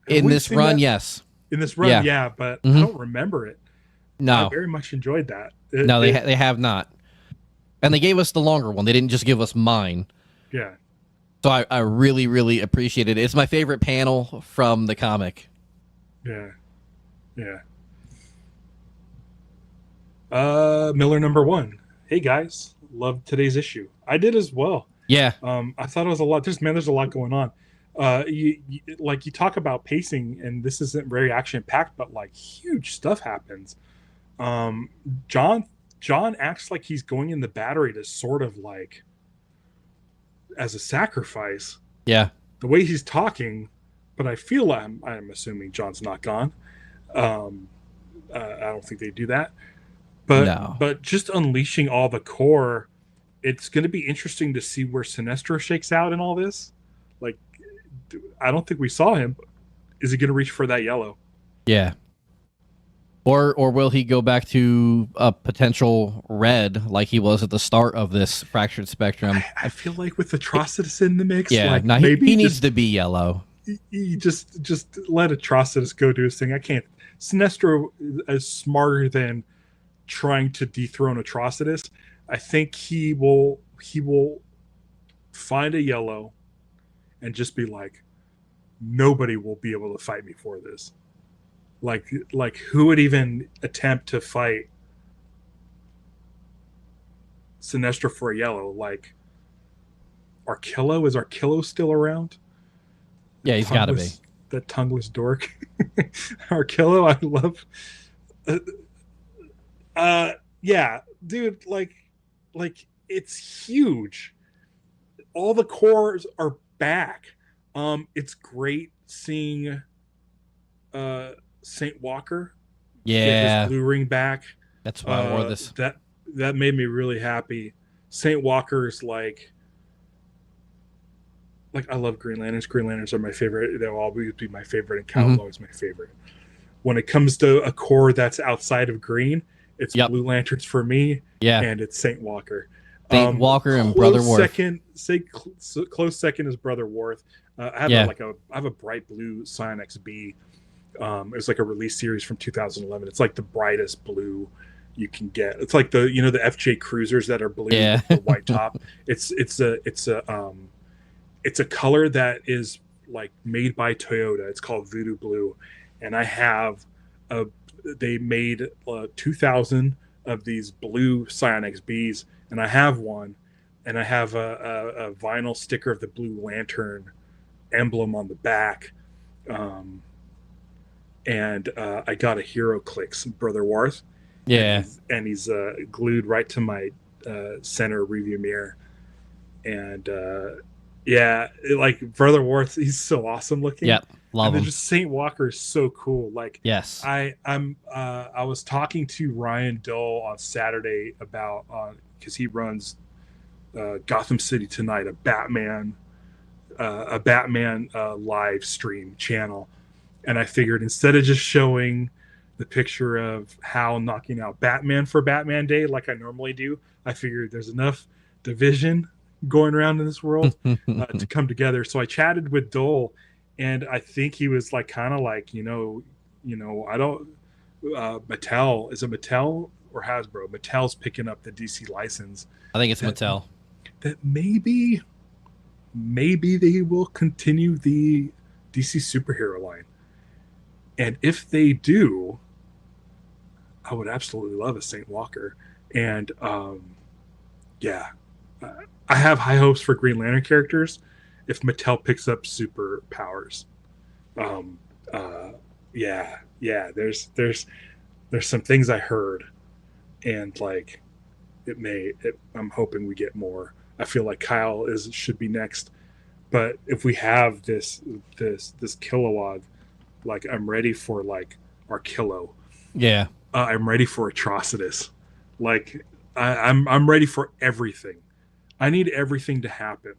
Have In we this seen run, that yes. in this run? Yeah. Yeah, but I hmm don't remember it. I No. very much enjoyed that. No, they have not. And they gave us the longer one. They didn't just give us mine. Yeah, So I really, really appreciated it. It's my favorite panel from the comic. yeah, yeah. Miller number one. Hey guys, loved today's issue. I did as well. Yeah. I thought it was a lot. There's a lot going on. Like you talk about pacing, and this isn't very action packed, but like huge stuff happens. Um, John John acts like he's going in the battery to sort of like as a sacrifice. Yeah. The way he's talking, but I feel I'm assuming John's not gone. Um, I don't think they do that, No. but just unleashing all the core. It's going to be interesting to see where Sinestro shakes out in all this. Like, I don't think we saw him. Is he going to reach for that yellow? Yeah. Or will he go back to a potential red like he was at the start of this fractured spectrum? I feel like with Atrocitus in the mix, Yeah. like No, maybe he needs just to be yellow. he just let Atrocitus go do his thing. I can't. Sinestro is smarter than trying to dethrone Atrocitus. I think he will find a yellow and just be like, nobody will be able to fight me for this. Like who would even attempt to fight Sinestro for yellow? Like Arkillo, is Arkillo still around? The Yeah, he's got to be. tongueless dork. Arkillo, I love. Uh, yeah, dude, like it's huge. All the cores are back. It's great seeing Saint Walker get his Yeah, blue ring back. that's why I wore this. That that made me really happy. Saint Walker's like I love Green Lanterns. Green Lanterns are my favorite. They'll always be my favorite, and Cal's Hmm. always my favorite. When it comes to a core that's outside of green, it's Yep. Blue Lanterns for me, Yeah. and it's Saint Walker. Saint Walker and Brother Worth. Close second is Brother Worth. I have Yeah. I have a bright blue Scion XB. It was like a release series from 2011. It's like the brightest blue you can get. It's like the FJ Cruisers that are blue Yeah. with the white top. It's a color that is like made by Toyota. It's called Voodoo Blue, and I have a. They made 2,000 of these blue Scion XBs, and I have one, and I have a vinyl sticker of the Blue Lantern emblem on the back, and I got a Hero Clicks Brother Worth, Yeah. and he's glued right to my center review mirror, and yeah, like Brother Worth, he's so awesome looking. Yep. Love And then him. just Saint Walker is so cool. Like Yes. I was talking to Ryan Dole on Saturday about because he runs Gotham City Tonight, a Batman live stream channel, and I figured instead of just showing the picture of Hal knocking out Batman for Batman Day like I normally do, I figured there's enough division going around in this world to come together. So I chatted with Dole, and I think he was like kind of like I don't Mattel, is it Mattel or Hasbro? Mattel's picking up the DC license. I think it's That Mattel. that maybe they will continue the DC superhero line. And if they do, I would absolutely love a Saint Walker. And yeah, I have high hopes for Green Lantern characters if Mattel picks up superpowers. Um, uh, yeah. There's some things I heard, and like I'm hoping we get more. I feel like Kyle is should be next, but if we have this Kilowog, like I'm ready for like our Kilo. Yeah. I'm ready for Atrocitus. Like I'm ready for everything. I need everything to happen.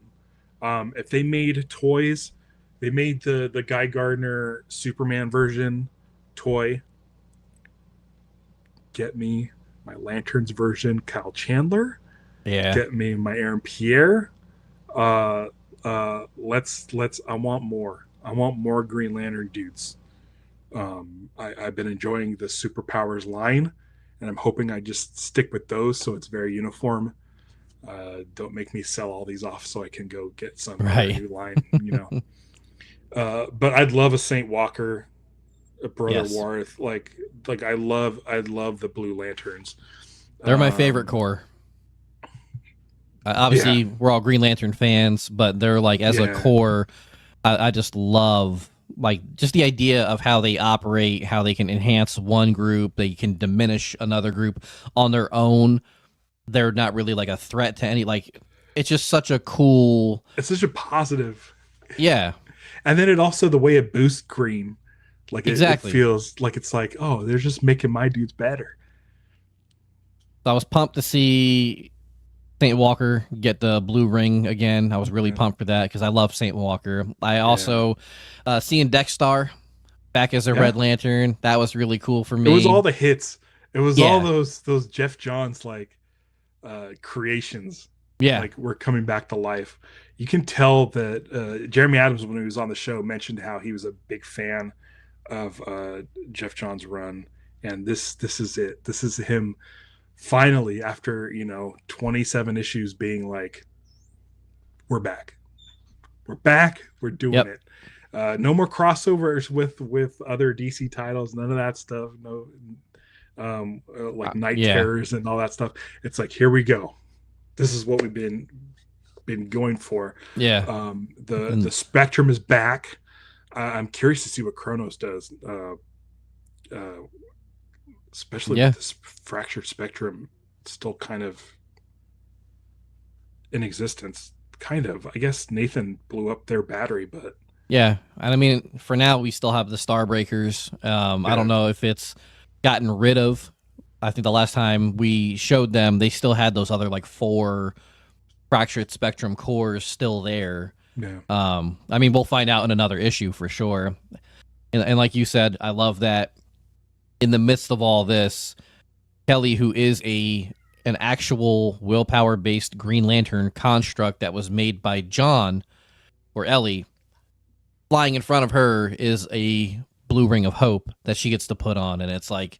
If they made toys, they made the Guy Gardner Superman version toy. Get me my Lanterns version, Kyle Chandler. Yeah. Get me my Aaron Pierre. Let's. I want more. I want more Green Lantern dudes. I've been enjoying the superpowers line, and I'm hoping I just stick with those so it's very uniform. Don't make me sell all these off so I can go get some other Right. new line. But I'd love a Saint Walker, a Brother Yes. Worth. Like I love the Blue Lanterns. They're my favorite Um, core. yeah, Obviously, we're all Green Lantern fans, but they're like as a yeah. core, I just love like just the idea of how they operate, how they can enhance one group, they can diminish another group on their own. They're not really like a threat to any like. It's just such a cool. It's such a positive, Yeah, and then it also the way it boosts Green. Like it exactly. feels like it's like, oh, they're just making my dudes better. So I was pumped to see Saint Walker get the blue ring again. I was really Yeah, pumped for that because I love Saint Walker. I yeah. also seeing Dexstar back as a Yeah. Red Lantern. That was really cool for It was me. all the hits. It was all Yeah, those Jeff Johns like creations yeah, like were coming back to life. You can tell that Jeremy Adams, when he was on the show, mentioned how he was a big fan of Jeff Johns' run, and this is it. This is him finally after 27 issues being like, we're back, we're doing yep. it. No more crossovers with other DC titles. None of that stuff. No, like Night Yeah. Terrors and all that stuff. It's like, here we go. This is what we've been going for. Yeah. The Spectrum is back. I'm curious to see what Kronos does, uh, especially Yeah. with this fractured Spectrum still kind of in existence. Kind of. I guess Nathan blew up their battery, but Yeah. And I mean, for now, we still have the Starbreakers. I yeah, don't know if it's gotten rid of. I think the last time we showed them, they still had those other like 4 fractured spectrum cores still there. yeah, I mean, we'll find out in another issue for sure. And like you said, I love that in the midst of all this, Kelly, who is an actual willpower based Green Lantern construct that was made by John or Ellie, flying in front of her is a blue ring of hope that she gets to put on. And it's like,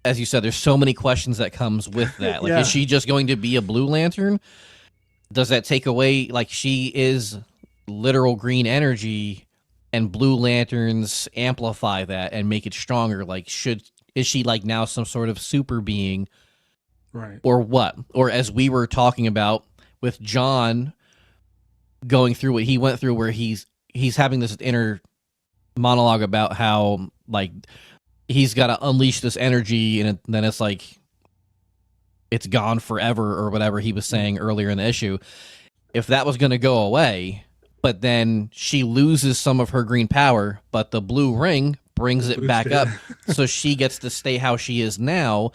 as you said, there's so many questions that comes with that. Like, yeah, is she just going to be a Blue Lantern? Does that take away, like, she is literal green energy and Blue Lanterns amplify that and make it stronger? Like, is she like now some sort of super being right, or what? Or as we were talking about with John going through what he went through, where he's having this inner monologue about how like he's got to unleash this energy, and then it's like it's gone forever or whatever he was saying earlier in the issue. If that was going to go away, but then she loses some of her green power, but the blue ring brings it back up, so she gets to stay how she is now.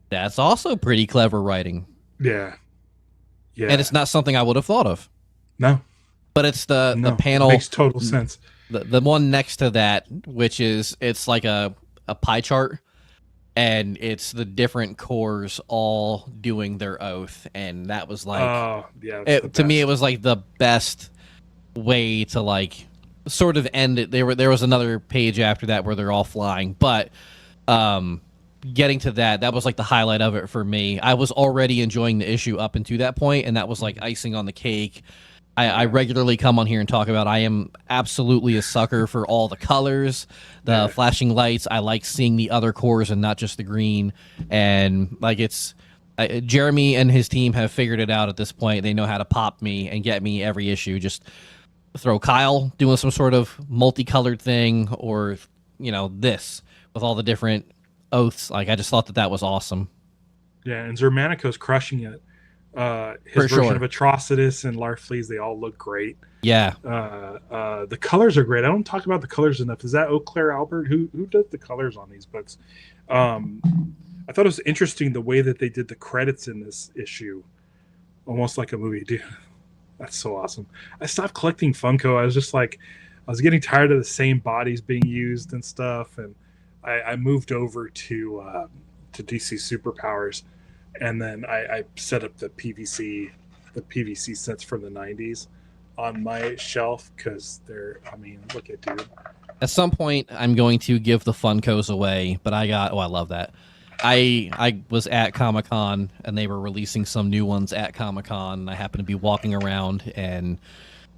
That's also pretty clever writing. Yeah, yeah, and it's not something I would have thought of. No, But it's the panel, it makes total sense. The one next to that, which is it's like a pie chart, and it's the different cores all doing their oath, and that was like, yeah, to me, it was like the best way to like sort of end it. There was another page after that where they're all flying, but getting to that was like the highlight of it for me. I was already enjoying the issue up until that point, and that was like icing on the cake. I regularly come on here and talk about I am absolutely a sucker for all the colors, the flashing lights. I like seeing the other cores and not just the green. And like Jeremy and his team have figured it out at this point. They know how to pop me and get me every issue. Just throw Kyle doing some sort of multicolored thing, or this with all the different oaths. Like, I just thought that was awesome. Yeah, and Zermanico's crushing it. His For version sure. of Atrocitus and Larfleeze, they all look great. Yeah. The colors are great. I don't talk about the colors enough. Is that Eau Claire Albert? Who does the colors on these books? I thought it was interesting the way that they did the credits in this issue, almost like a movie. Dude, that's so awesome. I stopped collecting Funko. I was just like, I was getting tired of the same bodies being used and stuff, and I moved over to DC Superpowers. And then I set up the PVC sets from the 90s on my shelf because look at dude. At some point, I'm going to give the Funkos away, but I love that. I was at Comic-Con, and they were releasing some new ones at Comic-Con, and I happened to be walking around and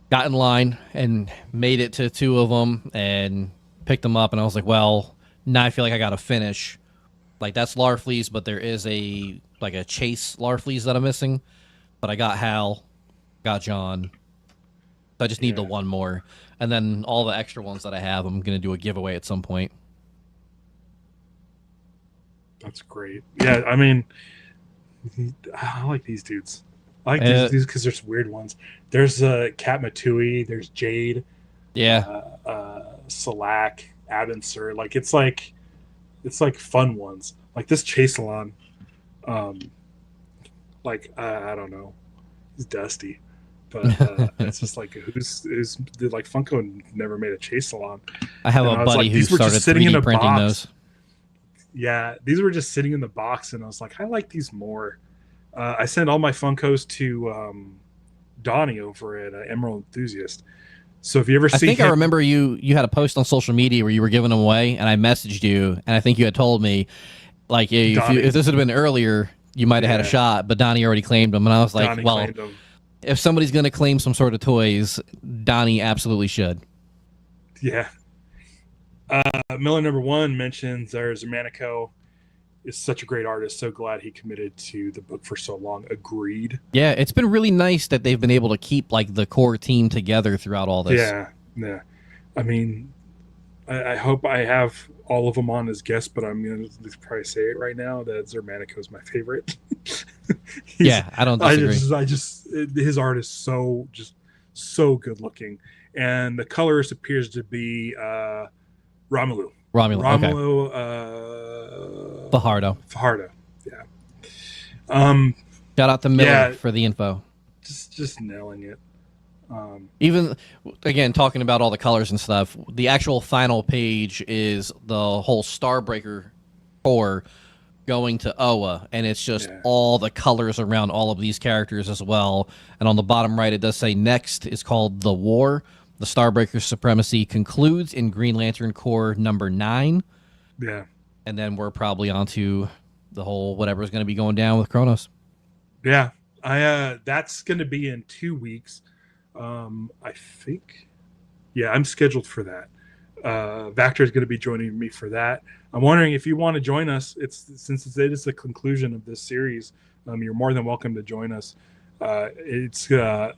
got in line and made it to 2 of them and picked them up, and I was like, well, now I feel like I got to finish. Like, that's Larfleeze, but there is a Chase Larfleeze that I'm missing. But I got Hal, got John. So I just need the one more. And then all the extra ones that I have, I'm going to do a giveaway at some point. That's great. Yeah, I mean, I like these dudes. I like these because there's weird ones. There's Kat Matui, there's Jade. Yeah. Salak, Abensur. Like, it's like fun ones. Like this Chaselon. I don't know. He's dusty. But it's just like who's like Funko never made a Chaselon. I have a buddy who started 3D printing those. Yeah, these were just sitting in the box, and I was like, I like these more. I sent all my Funkos to Donnie over at Emerald Enthusiast. So if you ever see, I remember you had a post on social media where you were giving them away, and I messaged you, and I think you had told me, like, if this had been earlier, you might have had a shot, but Donnie already claimed them, and I was like, well, if somebody's going to claim some sort of toys, Donnie absolutely should. Yeah. Miller number one mentions there's Manico is such a great artist. So glad he committed to the book for so long. Agreed. Yeah, it's been really nice that they've been able to keep like the core team together throughout all this. Yeah. Yeah. I mean, I hope I have all of them on as guests, but I'm going to probably say it right now that Zermanico is my favorite. He's, Yeah, I don't disagree. his art is so just so good looking, and the colorist appears to be Romulu. Romulan, okay. Romulu Fajardo. Fajardo. Yeah. Um. Shout out to Miller Yeah. for the info. Just nailing it. Even again, talking about all the colors and stuff, the actual final page is the whole Starbreaker core going to Oa, and it's just Yeah. all the colors around all of these characters as well. And on the bottom right, it does say next is called The War. The Starbreaker supremacy concludes in Green Lantern Corps number 9. Yeah. And then we're probably onto the whole whatever's going to be going down with Kronos. Yeah. I that's going to be in 2 weeks. I think. Yeah, I'm scheduled for that. Vactor is going to be joining me for that. I'm wondering if you want to join us. It's since it is the conclusion of this series. You're more than welcome to join us. It's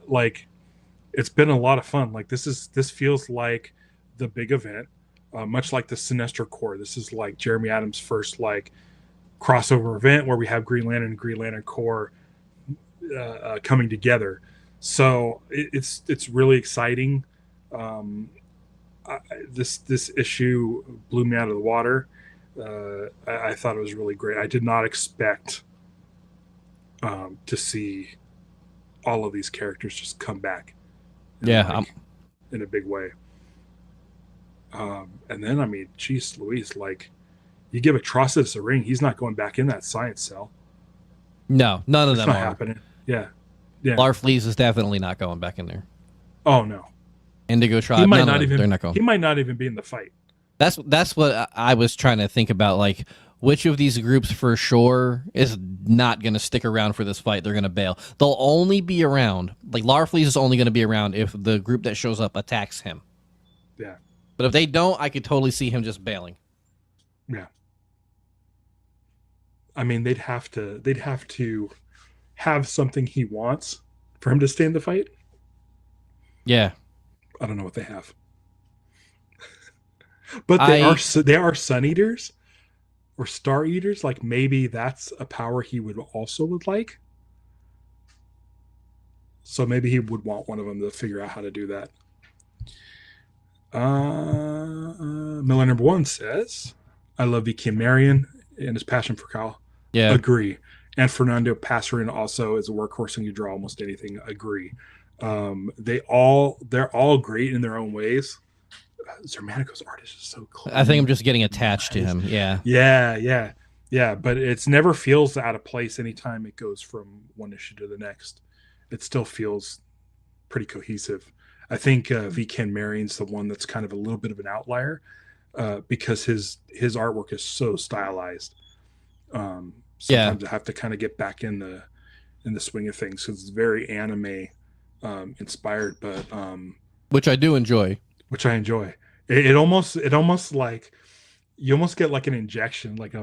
like it's been a lot of fun. Like this feels like the big event, much like the Sinestro Corps. This is like Jeremy Adams' first like crossover event where we have Green Lantern and Green Lantern Corps coming together. So it's really exciting. Um, this issue blew me out of the water. I thought it was really great. I did not expect to see all of these characters just come back, Yeah, in a big way. And then I mean, geez, Louise, like you give Atrocitus a ring, he's not going back in that science cell. no, none of It's them not are. happening. Yeah, yeah. Larfleeze is definitely not going back in there. Oh no, Indigo he Tribe, might none of not them. even. They're not going. He might not even be in the fight. That's what I was trying to think about. Like, which of these groups for sure is not going to stick around for this fight? They're going to bail. They'll only be around. Like, Larfleeze is only going to be around if the group that shows up attacks him. Yeah, But if they don't, I could totally see him just bailing. yeah. I mean, they'd have to. They'd have to have something he wants for him to stay in the fight. Yeah, I don't know what they have, but I they are sun eaters or star eaters. Like maybe that's a power he would like. So maybe he would want one of them to figure out how to do that. Miller number one says, "I love V.K. Marion and his passion for Kyle." yeah Agree. And Fernando Passerin also is a workhorse and you draw almost anything. Agree. They're all great in their own ways. Zermanico's art is just so clean. I think I'm just getting attached to him. Yeah, Yeah. But it's never feels out of place anytime it goes from one issue to the next. It still feels pretty cohesive. I think V. Ken Marion's the one that's kind of a little bit of an outlier because his artwork is so stylized. yeah, Sometimes I have to kind of get back in the swing of things because it's very anime inspired, but which I do enjoy. which I enjoy. It almost like you almost get like an injection like a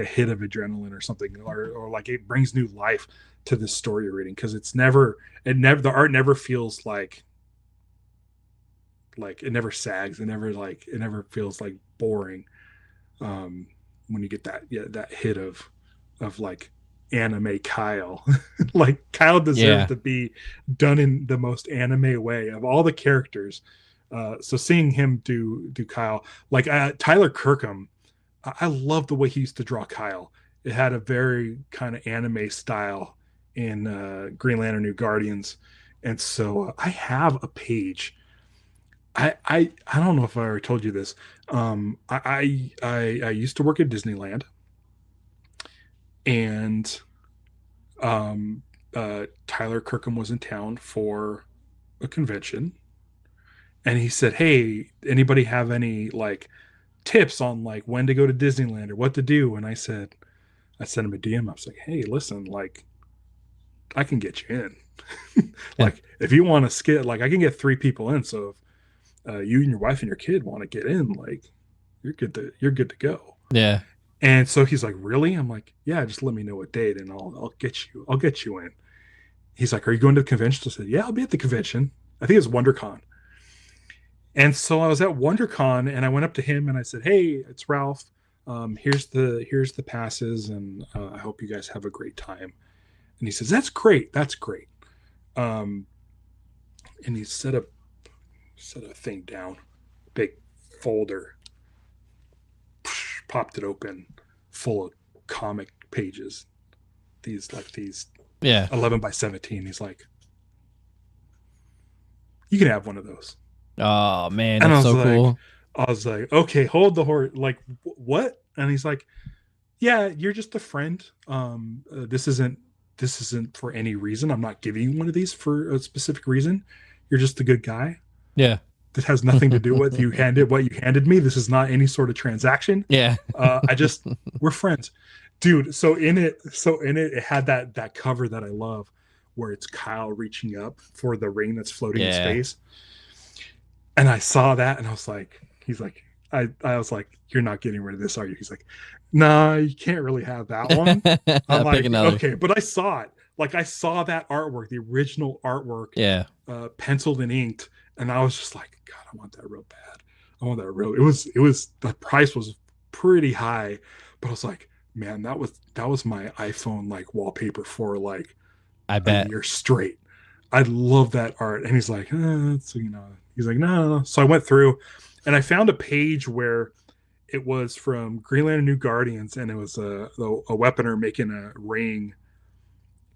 hit of adrenaline or something, or like it brings new life to this story you're reading because the art never feels like it never sags. It never feels like boring. When you get that hit of like anime Kyle. Like Kyle deserved Yeah, to be done in the most anime way of all the characters. So seeing him do Kyle, like Tyler Kirkham, I love the way he used to draw Kyle. It had a very kind of anime style in Green Lantern New Guardians, and so I have a page. I don't know if I ever told you this. I used to work at Disneyland, and Tyler Kirkham was in town for a convention, and he said, "Hey, anybody have any like tips on like when to go to Disneyland or what to do?" And I sent him a DM. I was like, "Hey, listen, like I can get you in. yeah, Like if you want to skip, like I can get 3 people in. So you and your wife and your kid want to get in, like you're good to go. Yeah. And so he's like, really? I'm like, yeah, just let me know what date and I'll get you in. He's like, are you going to the convention? I said, yeah, I'll be at the convention. I think it's WonderCon. And so I was at WonderCon and I went up to him and I said, hey, it's Ralph. Here's the passes, and I hope you guys have a great time. And he says, that's great. That's great. Um, and he set a thing down, big folder, popped it open, full of comic pages. These Yeah. 11 by 17. He's like, you can have one of those. Oh man, And that's so cool. I was like, okay, hold the horse. Like, what? And he's like, yeah, you're just a friend. This isn't for any reason. I'm not giving you one of these for a specific reason. You're just a good guy. Yeah. This has nothing to do with what you handed me. This is not any sort of transaction. Yeah. I just we're friends, dude. So in it had that cover that I love, where it's Kyle reaching up for the ring that's floating in Yeah. space, and I saw that, and I was like, he's like, I was like, you're not getting rid of this, are you? He's like, nah, you can't really have that one. I'm Pick like, another. okay, but I saw it. Like I saw that artwork, the original artwork, Yeah. penciled and inked, and I was just like, God, I want that real bad. I want that real. It was the price was pretty high, but I was like, man, that was my iPhone like wallpaper for like I a bet. year straight. I love that art. And he's like, he's like, no, no, no. So I went through and I found a page where it was from Greenland and New Guardians, and it was a weaponer making a ring,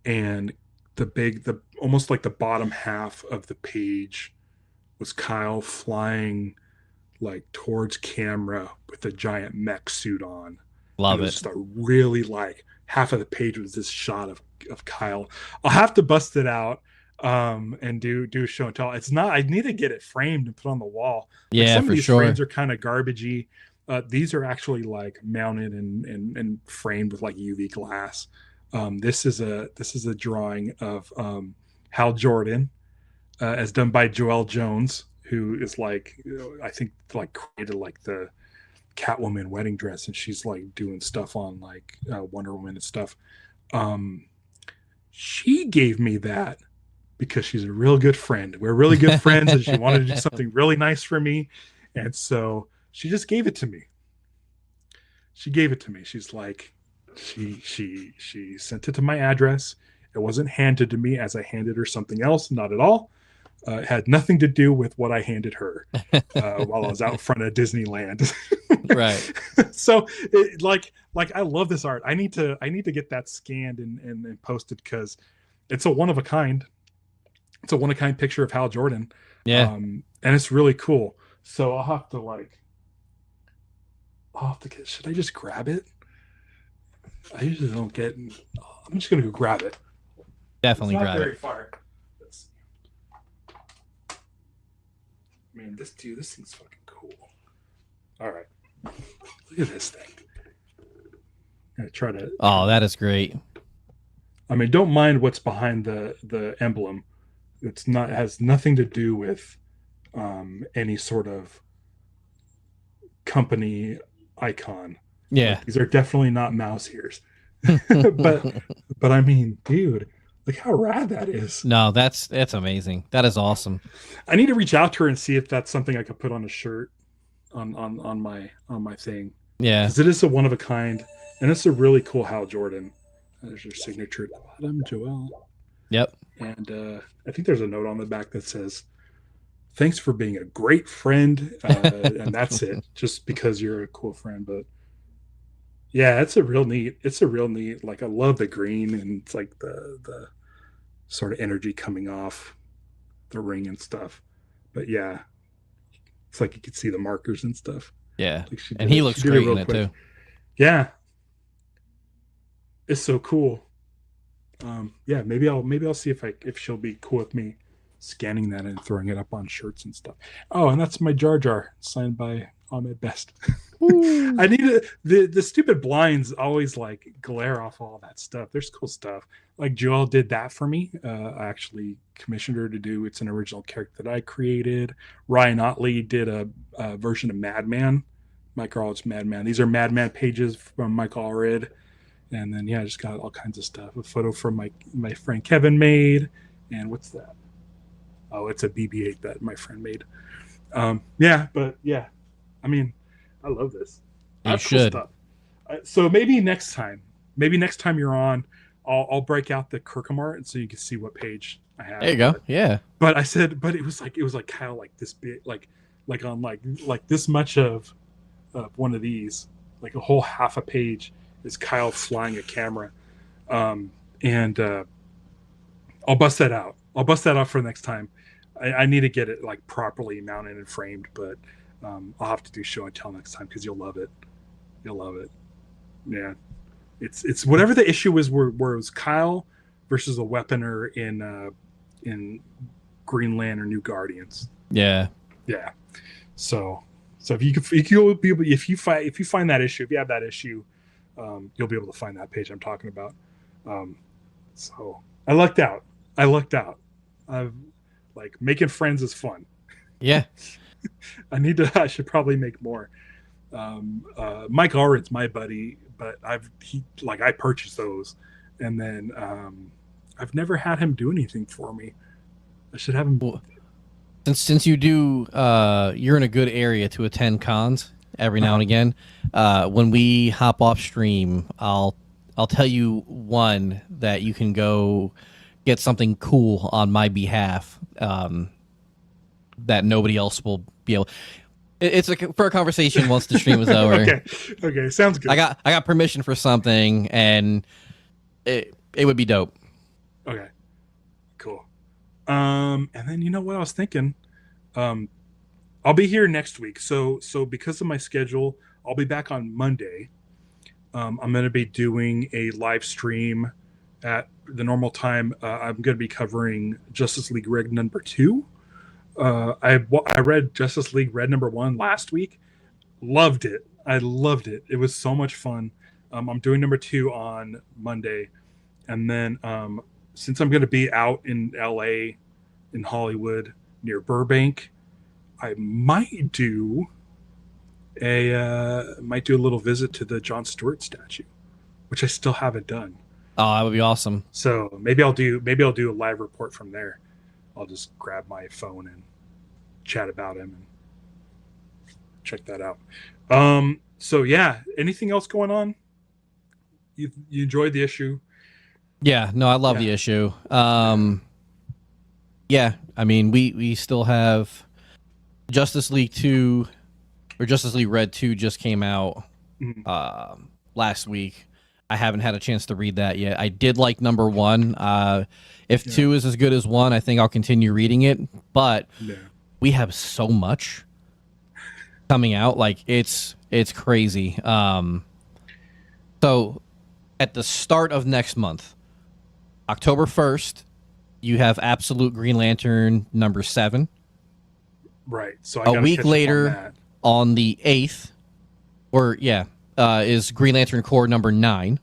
and the almost like the bottom half of the page was Kyle flying like towards camera with a giant mech suit on, and Love it was it. just a really like half of the page was this shot of Kyle. I'll have to bust it out and do show and tell. It's not. I need to get it framed and put on the wall. Like Yeah, some of for these frames sure. are kind of garbagey. These are actually like mounted and framed with like UV glass. This is a drawing of Hal Jordan, as done by Joelle Jones, who is like, I think like created like the Catwoman wedding dress, and she's like doing stuff on like Wonder Woman and stuff. Um, she gave me that because she's a real good friend. We're really good friends, and she wanted to do something really nice for me, and so she just gave it to me. She gave it to me. She's like, she sent it to my address. It wasn't handed to me as I handed her something else. Not at all. It had nothing to do with what I handed her while I was out in front of Disneyland. Right. So, like I love this art. I need to get that scanned and posted, because it's a one of a kind. It's a one of a kind picture of Hal Jordan, Yeah. and it's really cool. So I'll have to. Should I just grab it? I usually don't get. I'm just gonna go grab it. It's Definitely not grab very it. far. Man, this thing's fucking cool. All right, look at this thing. I'm gonna try to. Oh, that is great. I mean, don't mind what's behind the emblem. It's not, it has nothing to do with any sort of company icon. Yeah. Like these are definitely not mouse ears. but but I mean, dude, like how rad that is. No, that's amazing. That is awesome. I need to reach out to her and see if that's something I could put on a shirt on my thing, Yeah. because it is a one of a kind, and it's a really cool Hal Jordan. There's your signature at the bottom, Joel, Yep. and I think there's a note on the back that says, "Thanks for being a great friend," and that's it. Just because you're a cool friend, but yeah, it's a real neat. It's a real neat. Like I love the green, and it's like the sort of energy coming off the ring and stuff. But yeah, it's like you could see the markers and stuff. Yeah. Like she And did he it. She looks did it great in real it quick. too. Yeah, it's so cool. Yeah, maybe I'll see if she'll be cool with me scanning that and throwing it up on shirts and stuff. Oh, and that's my Jar Jar signed by Ahmed Best. I need the stupid blinds always like glare off all that stuff. There's cool stuff. Like Joelle did that for me. I actually commissioned her to do. It's an original character that I created. Ryan Otley did a version of Madman. Mike Allred's Madman. These are Madman pages from Mike Allred. And then yeah, I just got all kinds of stuff. A photo from my friend Kevin made. And what's that? Oh, it's a BB-8 that my friend made. Yeah, but yeah, I mean, I love this. I You have cool should. stuff. So maybe next time you're on, I'll break out the Kirkham art and so you can see what page I There you have. go. Yeah. But I said, but it was like Kyle, like this big, like on like this much of one of these, like a whole half a page is Kyle flying a camera, and I'll bust that out. I'll bust that out for next time. I need to get it like properly mounted and framed, but I'll have to do show and tell next time because you'll love it. You'll love it. Yeah, it's whatever the issue was where it was Kyle versus a weaponer in Green Lantern New Guardians. Yeah. Yeah. So if you'll be able, if you find that issue, if you have that issue, you'll be able to find that page I'm talking about. So I lucked out. I've like making friends is fun. Yeah. I should probably make more. Mike Allred's my buddy, but I purchased those, and then I've never had him do anything for me. I should have him. Well, since you do, you're in a good area to attend cons every now and again. When we hop off stream, I'll tell you one that you can go get something cool on my behalf that nobody else will be able. It's for a conversation once the stream is over. Okay, sounds good. I got permission for something, and it would be dope. Okay, cool. And then you know what I was thinking? I'll be here next week. So because of my schedule, I'll be back on Monday. I'm going to be doing a live stream at the normal time. I'm going to be covering Justice League Red number 2. I read Justice League Red number 1 last week. Loved it. I loved it. It was so much fun. I'm doing number 2 on Monday, and then since I'm going to be out in LA, in Hollywood near Burbank, I might do a little visit to the Jon Stewart statue, which I still haven't done. Oh, that would be awesome. So maybe I'll do a live report from there. I'll just grab my phone and chat about him and check that out. So yeah, anything else going on? You enjoyed the issue? Yeah, no, I love the issue. Yeah, I mean, we still have Justice League 2 or Justice League Red 2 just came out last week. I haven't had a chance to read that yet. I did like number 1. If 2 is as good as 1, I think I'll continue reading it. But we have so much coming out, like it's crazy. So at the start of next month, October 1st, you have Absolute Green Lantern number 7. Right. So a week later, on the 8th, is Green Lantern Corps number 9.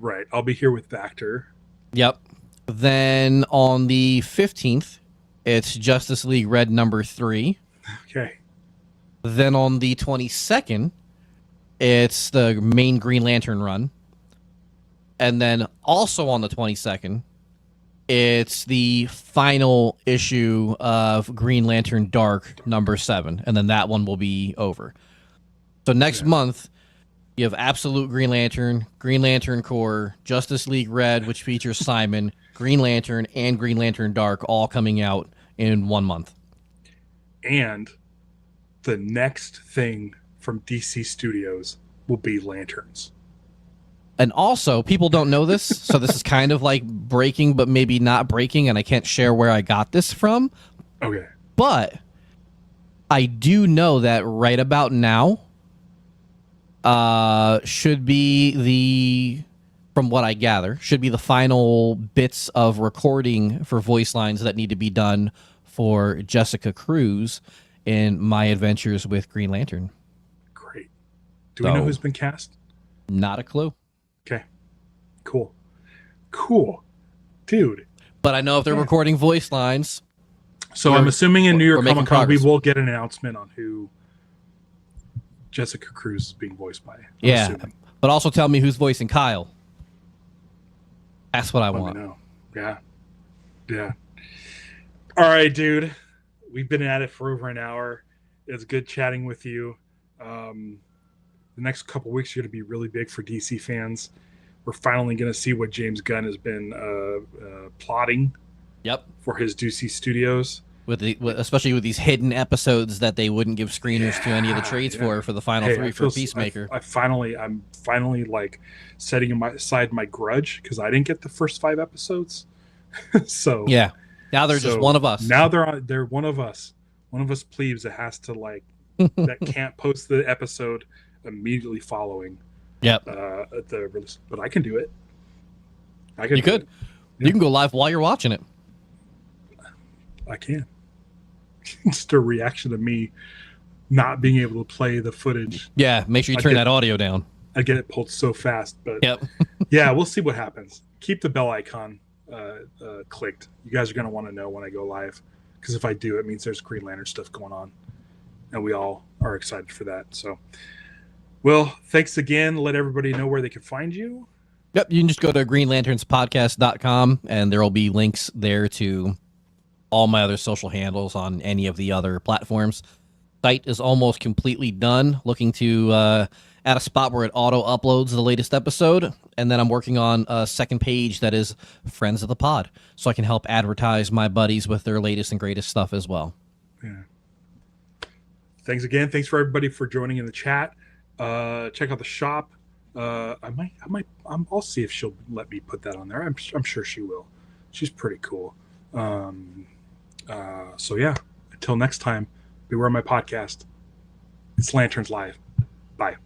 Right. I'll be here with Vactor. Yep. Then on the 15th, it's Justice League Red number 3. Okay. Then on the 22nd, it's the main Green Lantern run. And then also on the 22nd, it's the final issue of Green Lantern Dark number 7. And then that one will be over. So next month, you have Absolute Green Lantern Corps, Justice League Red, which features Simon, Green Lantern, and Green Lantern Dark all coming out in 1 month. And the next thing from DC Studios will be Lanterns. And also, people don't know this, so this is kind of like breaking, but maybe not breaking, and I can't share where I got this from. Okay. But I do know that right about now, should be from what I gather, should be the final bits of recording for voice lines that need to be done for Jessica Cruz in My Adventures with Green Lantern. Great. Do we know So who's been cast? not a clue. Okay, cool, cool, dude. But I know if they're Yeah. recording voice lines, So I'm assuming in New York we're making Comic Con we progress. will get an announcement on who Jessica Cruz is being voiced by. I'm assuming. But also tell me who's voicing Kyle. That's what I Let want. me know. Yeah, yeah. All right, dude. We've been at it for over an hour. It's good chatting with you. The next couple weeks are going to be really big for DC fans. We're finally going to see what James Gunn has been plotting. Yep. For his DC Studios, especially with these hidden episodes that they wouldn't give screeners to any of the trades for the final three for Peacemaker. I'm finally like setting aside my grudge because I didn't get the first 5 episodes. So yeah, now they're just one of us. Now they're one of us plebes that has to like that can't post the episode immediately following. Yep. The release, but I can do it. You could. Yeah. You can go live while you're watching it. I can. Just a reaction to me not being able to play the footage. Yeah, make sure you turn that audio down. I get it pulled so fast, but yep. Yeah, we'll see what happens. Keep the bell icon clicked. You guys are going to want to know when I go live, because if I do, it means there's Green Lantern stuff going on, and we all are excited for that. So, well, thanks again. Let everybody know where they can find you. Yep, you can just go to greenlanternspodcast.com, and there will be links there to all my other social handles on any of the other platforms. Site is almost completely done. Looking to at a spot where it auto uploads the latest episode, and then I'm working on a second page that is Friends of the Pod, so I can help advertise my buddies with their latest and greatest stuff as well. Yeah. Thanks again. Thanks for everybody for joining in the chat. Check out the shop. I'll see if she'll let me put that on there. I'm sure she will. She's pretty cool. So yeah, until next time, beware my podcast. It's Lanterns Live. Bye.